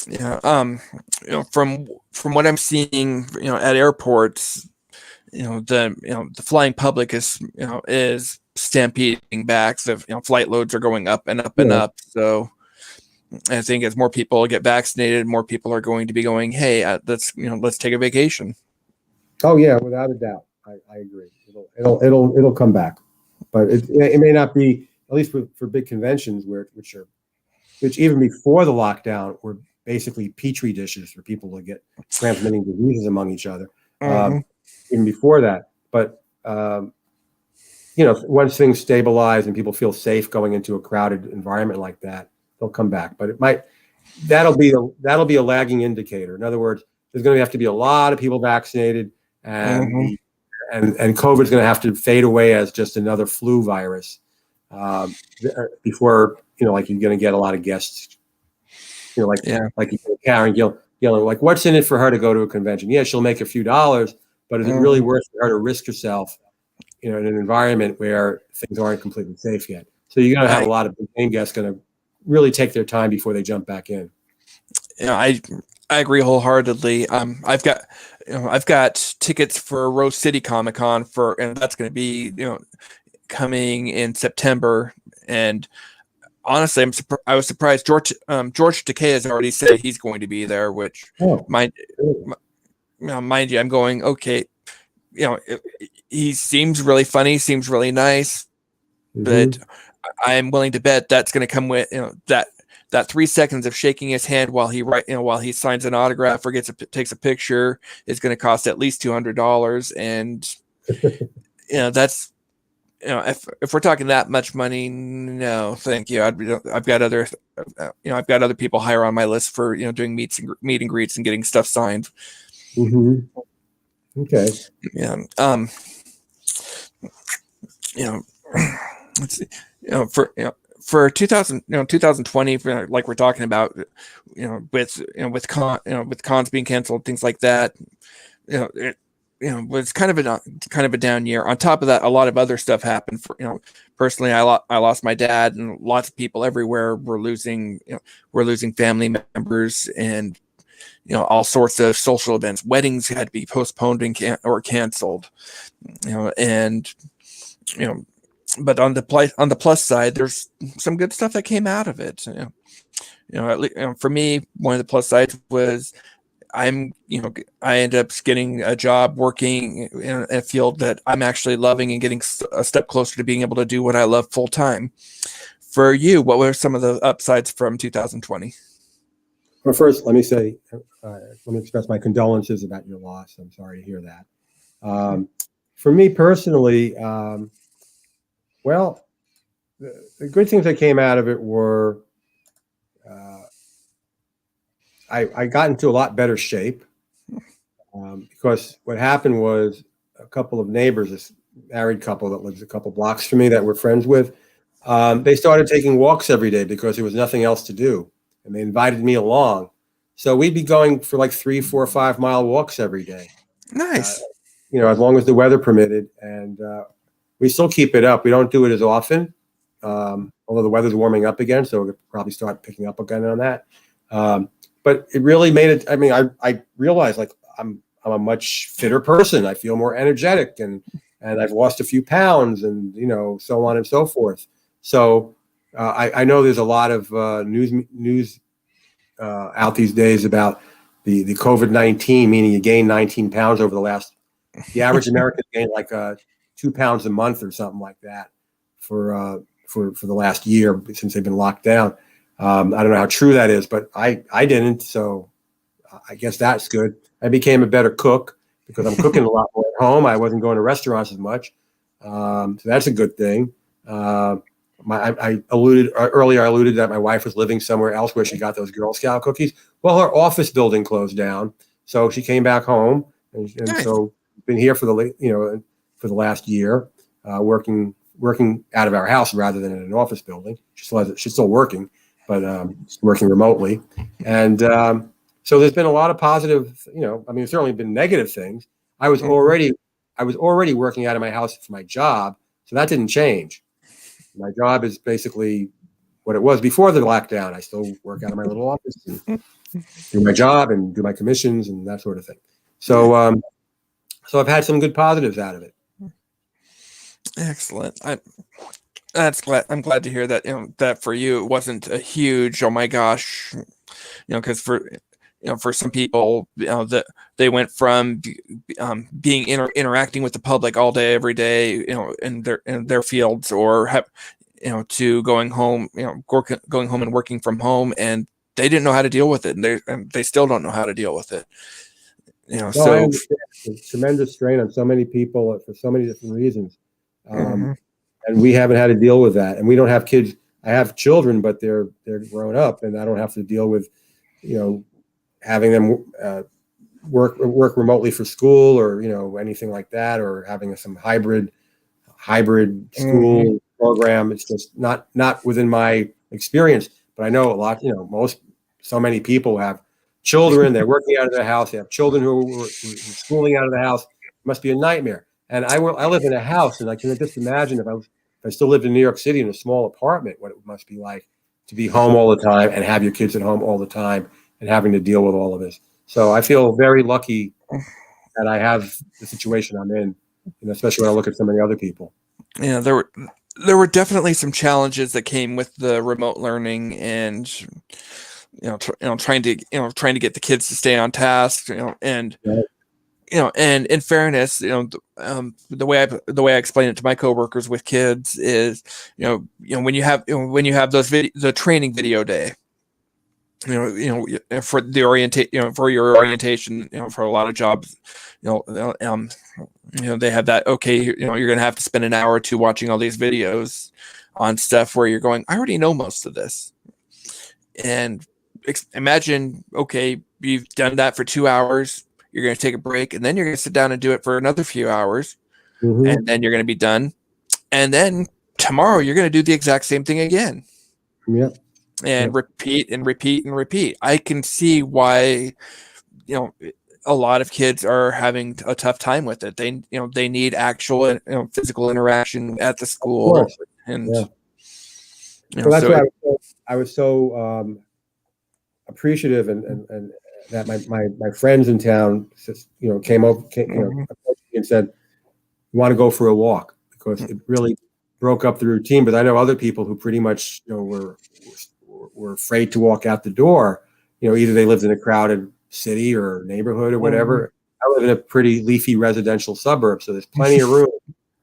Speaker 1: Yeah. From what I'm seeing, at airports, the flying public is stampeding back. So flight loads are going up and up and up. So I think as more people get vaccinated, more people are going to be going, hey, let's take a vacation.
Speaker 2: Oh yeah, without a doubt, I agree. It'll come back, but it may not be, at least for big conventions which even before the lockdown were basically petri dishes for people to get transmitting diseases among each other. Even before that, but once things stabilize and people feel safe going into a crowded environment like that, they'll come back. But that'll be a lagging indicator. In other words, there's going to have to be a lot of people vaccinated, and and COVID's going to have to fade away as just another flu virus before like you're going to get a lot of guests. Like Karen Gillan, like, what's in it for her to go to a convention? Yeah, she'll make a few dollars, but is it really worth her to risk herself, in an environment where things aren't completely safe yet? So you're going to have a lot of big name guests going to really take their time before they jump back in.
Speaker 1: I agree wholeheartedly. I've got tickets for Rose City Comic Con and that's going to be coming in September. And honestly, I was surprised. George Takei has already said he's going to be there, which mind you, I'm going, okay. He seems really funny, seems really nice, but I'm willing to bet that's going to come with that 3 seconds of shaking his hand while he signs an autograph or takes a picture is going to cost at least $200, and that's if we're talking that much money, no, thank you. I've got other people higher on my list for doing meet and greets and getting stuff signed.
Speaker 2: Okay.
Speaker 1: Yeah. Let's see. For 2020, like we're talking about, with cons being canceled, things like that, it was kind of a down year. On top of that, a lot of other stuff happened. Personally, I lost my dad, and lots of people everywhere were losing family members, and all sorts of social events. Weddings had to be postponed or canceled. But on the plus side, there's some good stuff that came out of it. At least, for me, one of the plus sides was I ended up getting a job working in a field that I'm actually loving and getting a step closer to being able to do what I love full time. For you, what were some of the upsides from 2020?
Speaker 2: Well, first, let me express my condolences about your loss. I'm sorry to hear that. For me personally, Well, the good things that came out of it were uh, I got into a lot better shape because what happened was a couple of neighbors, this married couple that lives a couple blocks from me that we're friends with, they started taking walks every day because there was nothing else to do, and they invited me along. So we'd be going for like 3, 4, 5 mile walks every day. Uh,
Speaker 1: Nice.
Speaker 2: as long as the weather permitted, and we still keep it up. We don't do it as often, although the weather's warming up again, so we'll probably start picking up again on that. Um, but it really made it. I mean, I realized like I'm a much fitter person. I feel more energetic, and I've lost a few pounds, and so on and so forth. So I know there's a lot of news out these days about the COVID-19, meaning you gain 19 pounds over the last. The average American gained like 2 pounds a month or something like that for the last year since they've been locked down. I don't know how true that is, but I didn't, so I guess that's good. I became a better cook because I'm cooking a lot more at home. I wasn't going to restaurants as much, so that's a good thing. I alluded earlier. I alluded that my wife was living somewhere else where she got those Girl Scout cookies. Well, her office building closed down, so she came back home, and
Speaker 1: Nice.
Speaker 2: so been here for the last year, working out of our house rather than in an office building. She's still working, but working remotely, and so there's been a lot of positive. I mean, there's certainly been negative things. I was already working out of my house for my job, so that didn't change. My job is basically what it was before the lockdown. I still work out of my little office and do my job and do my commissions and that sort of thing. So, so I've had some good positives out of it.
Speaker 1: Excellent. I'm glad to hear that. That for you it wasn't a huge. Oh my gosh. Because for some people, that they went from being interacting with the public all day, every day, in their fields, or to going home, going home and working from home, and they didn't know how to deal with it, and they still don't know how to deal with it.
Speaker 2: No, I
Speaker 1: So
Speaker 2: understand. It's tremendous strain on so many people for so many different reasons,
Speaker 1: mhm.
Speaker 2: and we haven't had to deal with that. And we don't have kids. I have children, but they're grown up, and I don't have to deal with, having them work remotely for school or anything like that, or having some hybrid school program. It's just not within my experience. But I know a lot. So many people have children. They're working out of their house. They have children who are schooling out of the house. It must be a nightmare. And I live in a house, and I can just imagine if I still lived in New York City in a small apartment, what it must be like to be home all the time and have your kids at home all the time and having to deal with all of this. So I feel very lucky that I have the situation I'm in, especially when I look at so many other people.
Speaker 1: Yeah, there were definitely some challenges that came with the remote learning, and trying to get the kids to stay on task, and
Speaker 2: Right.
Speaker 1: and in fairness, the way I explain it to my coworkers with kids is, when you have those the training video day, for the for your orientation, for a lot of jobs, they have that. Okay, you're going to have to spend an hour or two watching all these videos on stuff where you're going, I already know most of this. And imagine, okay, you've done that for 2 hours. You're going to take a break, and then you're going to sit down and do it for another few hours,
Speaker 2: Mm-hmm.
Speaker 1: and then you're going to be done. And then tomorrow you're going to do the exact same thing again,
Speaker 2: Yeah.
Speaker 1: and repeat and repeat and repeat. I can see why, a lot of kids are having a tough time with it. They need actual, physical interaction at the
Speaker 2: Of
Speaker 1: school,
Speaker 2: course.
Speaker 1: and
Speaker 2: Yeah. So that's
Speaker 1: so
Speaker 2: why I was so appreciative and that my friends in town just, came approached me and said, "You want to go for a walk?" Because it really broke up the routine. But I know other people who pretty much were afraid to walk out the door. Either they lived in a crowded city or neighborhood or whatever. I live in a pretty leafy residential suburb, so there's plenty of room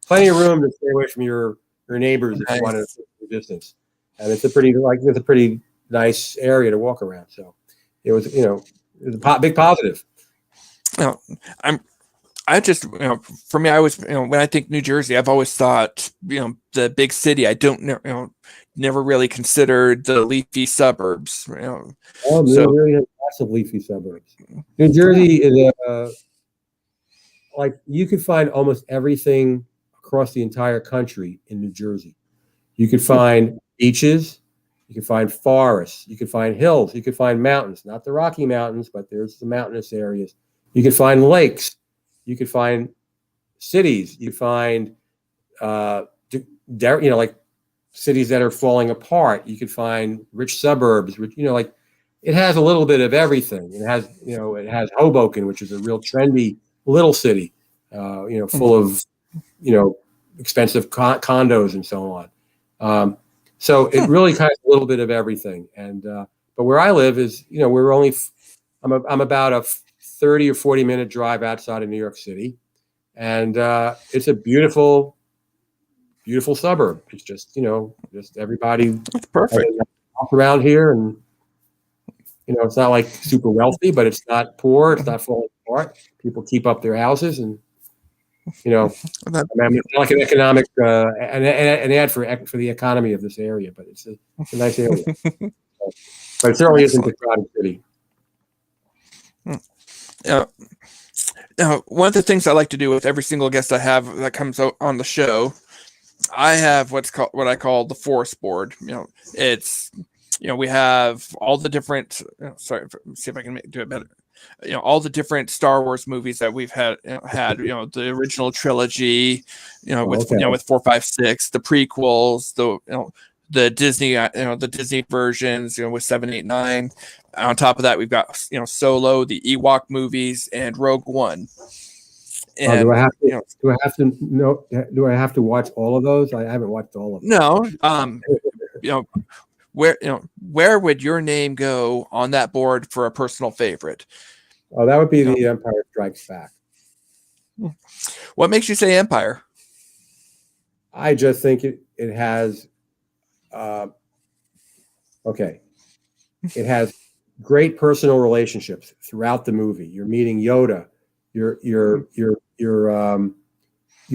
Speaker 2: to stay away from your neighbors if you want to keep your distance. And it's a pretty nice area to walk around. So it was a big positive.
Speaker 1: I'm I just, for me, I always, when I think New Jersey, I've always thought, the big city. I don't know, never really considered the leafy suburbs,
Speaker 2: Oh, New
Speaker 1: So,
Speaker 2: Jersey has lots of leafy suburbs. New
Speaker 1: yeah.
Speaker 2: Jersey is like you could find almost everything across the entire country in New Jersey. You could find beaches, you could find forests, you could find hills, you could find mountains, not the Rocky Mountains, but there's the mountainous areas. You could find lakes, you could find cities, you find like cities that are falling apart. You could find rich suburbs, which like it has a little bit of everything. It has Hoboken, which is a real trendy little city, full of expensive condos and so on. So it really has a little bit of everything. And but where I live is, we're only I'm about a 30 or 40-minute drive outside of New York City, and it's a beautiful suburb. It's just just everybody.
Speaker 1: That's perfect.
Speaker 2: Walk around here, and it's not like super wealthy, but it's not poor. It's not falling apart. People keep up their houses, and it's not like an economic an ad for the economy of this area, but it's a nice area. But it certainly isn't a crowded city.
Speaker 1: Now, one of the things I like to do with every single guest I have that comes out on the show, I have what I call the forest board. It's we have all the different. Sorry, see if I can do it better. All the different Star Wars movies that we've had the original trilogy, with 4, 5, 6, the prequels, the Disney, the Disney versions, with 7, 8, 9. On top of that, we've got Solo, the Ewok movies, and Rogue One. And
Speaker 2: do I have to watch all of those? I haven't watched all of them.
Speaker 1: No. Where would your name go on that board for a personal favorite?
Speaker 2: Oh, that would be The Empire Strikes Back.
Speaker 1: What makes you say Empire?
Speaker 2: I just think it has it has great personal relationships throughout the movie. You're meeting Yoda. You're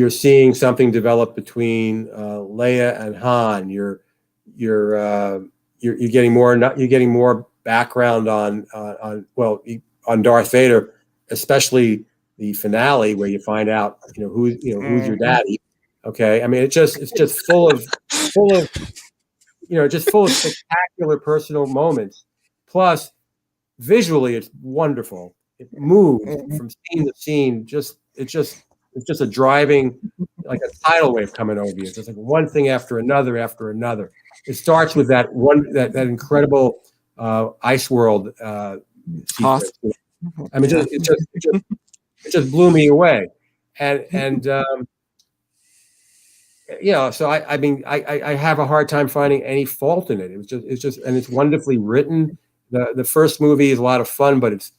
Speaker 2: seeing something develop between Leia and Han. You're getting more background on Darth Vader, especially the finale where you find out who's your daddy. Okay, I mean it's just full of spectacular personal moments. Plus, visually, it's wonderful. It moves from scene to scene. It's just a driving, like a tidal wave coming over you. It's just like one thing after another after another. It starts with that incredible ice world sequence. I mean, it just blew me away, and so I have a hard time finding any fault in it. It's just, and it's wonderfully written. The first movie is a lot of fun, but it's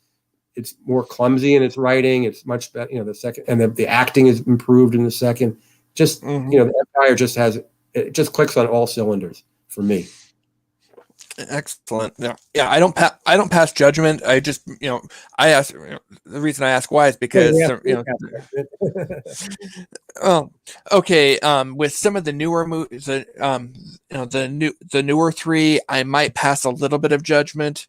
Speaker 2: more clumsy in its writing. It's much better, the second, and the acting is improved in the second. Just the Empire it just clicks on all cylinders for me.
Speaker 1: Excellent. Yeah. I don't pass judgment. I just, I ask. The reason I ask why is because okay. With some of the newer movies, the newer 3, I might pass a little bit of judgment,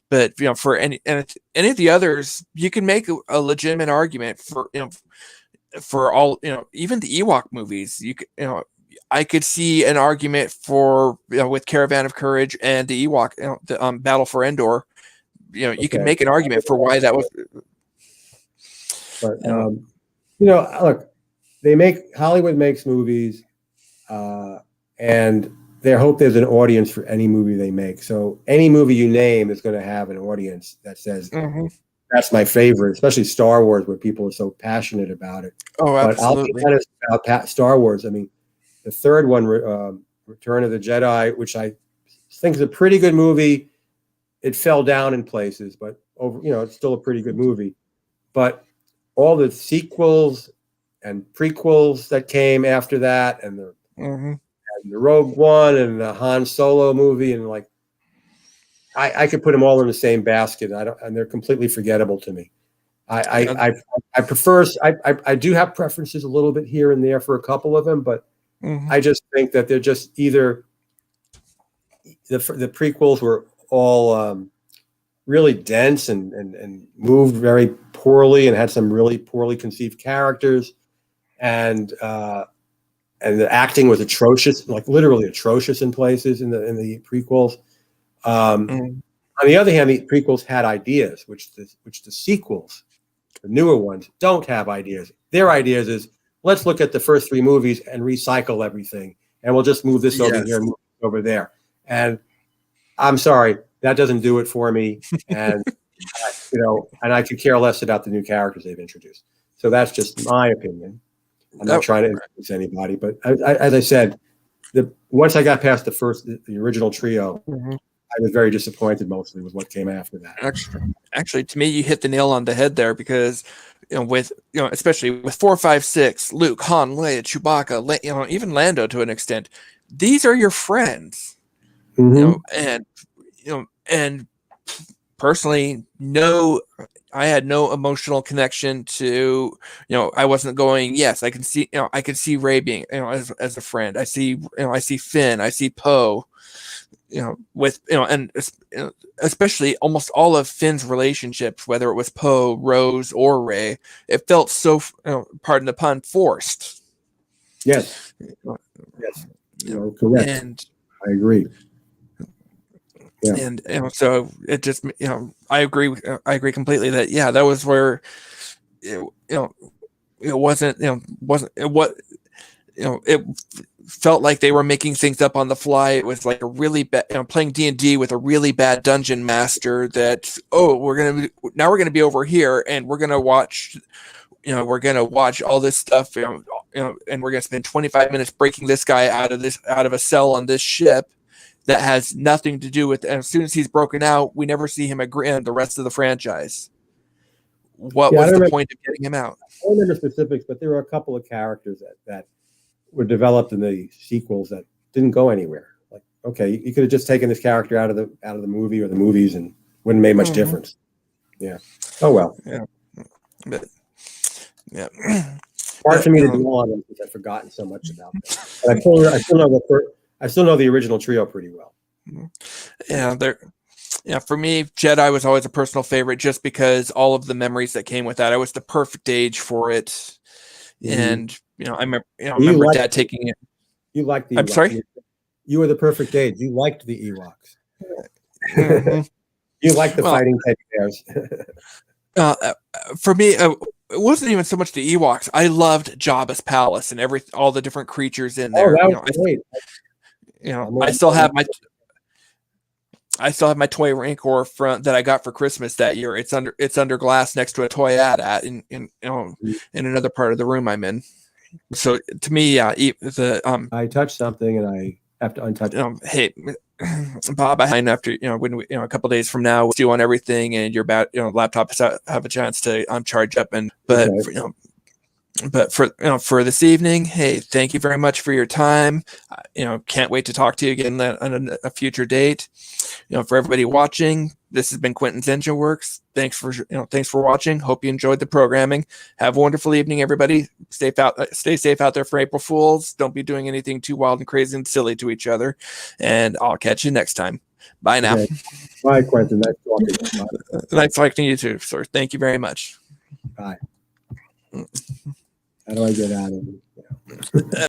Speaker 1: but for any of the others, you can make a legitimate argument for all. Even the Ewok movies, I could see an argument for with Caravan of Courage and the Ewok, the Battle for Endor. You can make an argument for why that was.
Speaker 2: But look, Hollywood makes movies, and they hope there's an audience for any movie they make. So any movie you name is going to have an audience that says that's my favorite, especially Star Wars, where people are so passionate about it.
Speaker 1: Oh, absolutely.
Speaker 2: But I'll be honest about Star Wars. I mean, the third one, Return of the Jedi, which I think is a pretty good movie. It fell down in places, but it's still a pretty good movie. But all the sequels and prequels that came after that, and the Rogue One and the Han Solo movie, and I could put them all in the same basket. And they're completely forgettable to me. I prefer. I do have preferences a little bit here and there for a couple of them, but I just think that they're just either the prequels were all really dense and moved very poorly and had some really poorly conceived characters, and the acting was atrocious, like literally atrocious in places in the prequels. On the other hand, the prequels had ideas, which the sequels, the newer ones, don't have ideas. Their ideas is, let's look at the first three movies and recycle everything, and we'll just move this over here and move it over there. And I'm sorry, that doesn't do it for me. And and I could care less about the new characters they've introduced. So that's just my opinion. I'm not trying to influence anybody, but as I said, once I got past the original trio, I was very disappointed mostly with what came after that.
Speaker 1: Actually, to me, you hit the nail on the head there, because especially with 4, 5, 6, Luke, Han, Leia, Chewbacca, even Lando to an extent, these are your friends. And personally, I had no emotional connection to, I wasn't going, yes, I can see Rey being, as a friend. I see Finn, I see Poe, and especially almost all of Finn's relationships, whether it was Poe, Rose, or Rey, it felt so, pardon the pun, forced.
Speaker 2: Yes. Yes. Correct.
Speaker 1: And
Speaker 2: I agree. Yeah.
Speaker 1: And so it just, I agree completely that that was where it felt like they were making things up on the fly. It was like a really bad, playing D&D with a really bad dungeon master that, we're gonna be over here and we're gonna watch all this stuff, and we're gonna spend 25 minutes breaking this guy out of a cell on this ship that has nothing to do with, and as soon as he's broken out, we never see him again the rest of the franchise. What was the point of getting him out?
Speaker 2: I don't remember specifics, but there were a couple of characters that were developed in the sequels that didn't go anywhere. Like, okay, you could have just taken this character out of the movie or the movies and wouldn't have made much difference. Yeah. Oh well.
Speaker 1: Yeah. But yeah.
Speaker 2: Hard for me to dwell on them because I've forgotten so much about them. But I still know the original trio pretty well.
Speaker 1: For me, Jedi was always a personal favorite just because all of the memories that came with that. I was the perfect age for it. And I remember Dad taking it.
Speaker 2: You liked the Ewoks.
Speaker 1: I'm sorry?
Speaker 2: You were the perfect age. You liked the Ewoks. You liked the fighting teddy bears.
Speaker 1: For me, it wasn't even so much the Ewoks. I loved Jabba's palace and all the different creatures in there.
Speaker 2: That was great.
Speaker 1: I still have my toy Rancor front that I got for Christmas that year. It's under glass next to a toy at in another part of the room I'm in. So to me,
Speaker 2: I touched something and I have to untouch it.
Speaker 1: Hey, Bob, after when we, a couple days from now, we'll do on everything, and your laptop have a chance to charge up, But for this evening, hey, thank you very much for your time. Can't wait to talk to you again on a future date. For everybody watching, this has been Quentin's Enginewerks. Thanks for watching. Hope you enjoyed the programming. Have a wonderful evening, everybody. Stay safe out there for April Fools. Don't be doing anything too wild and crazy and silly to each other. And I'll catch you next time. Bye now.
Speaker 2: Okay. Bye, Quentin. Nice talking.
Speaker 1: Nice talking to you too, sir. Thank you very much.
Speaker 2: Bye. How do I get out of it?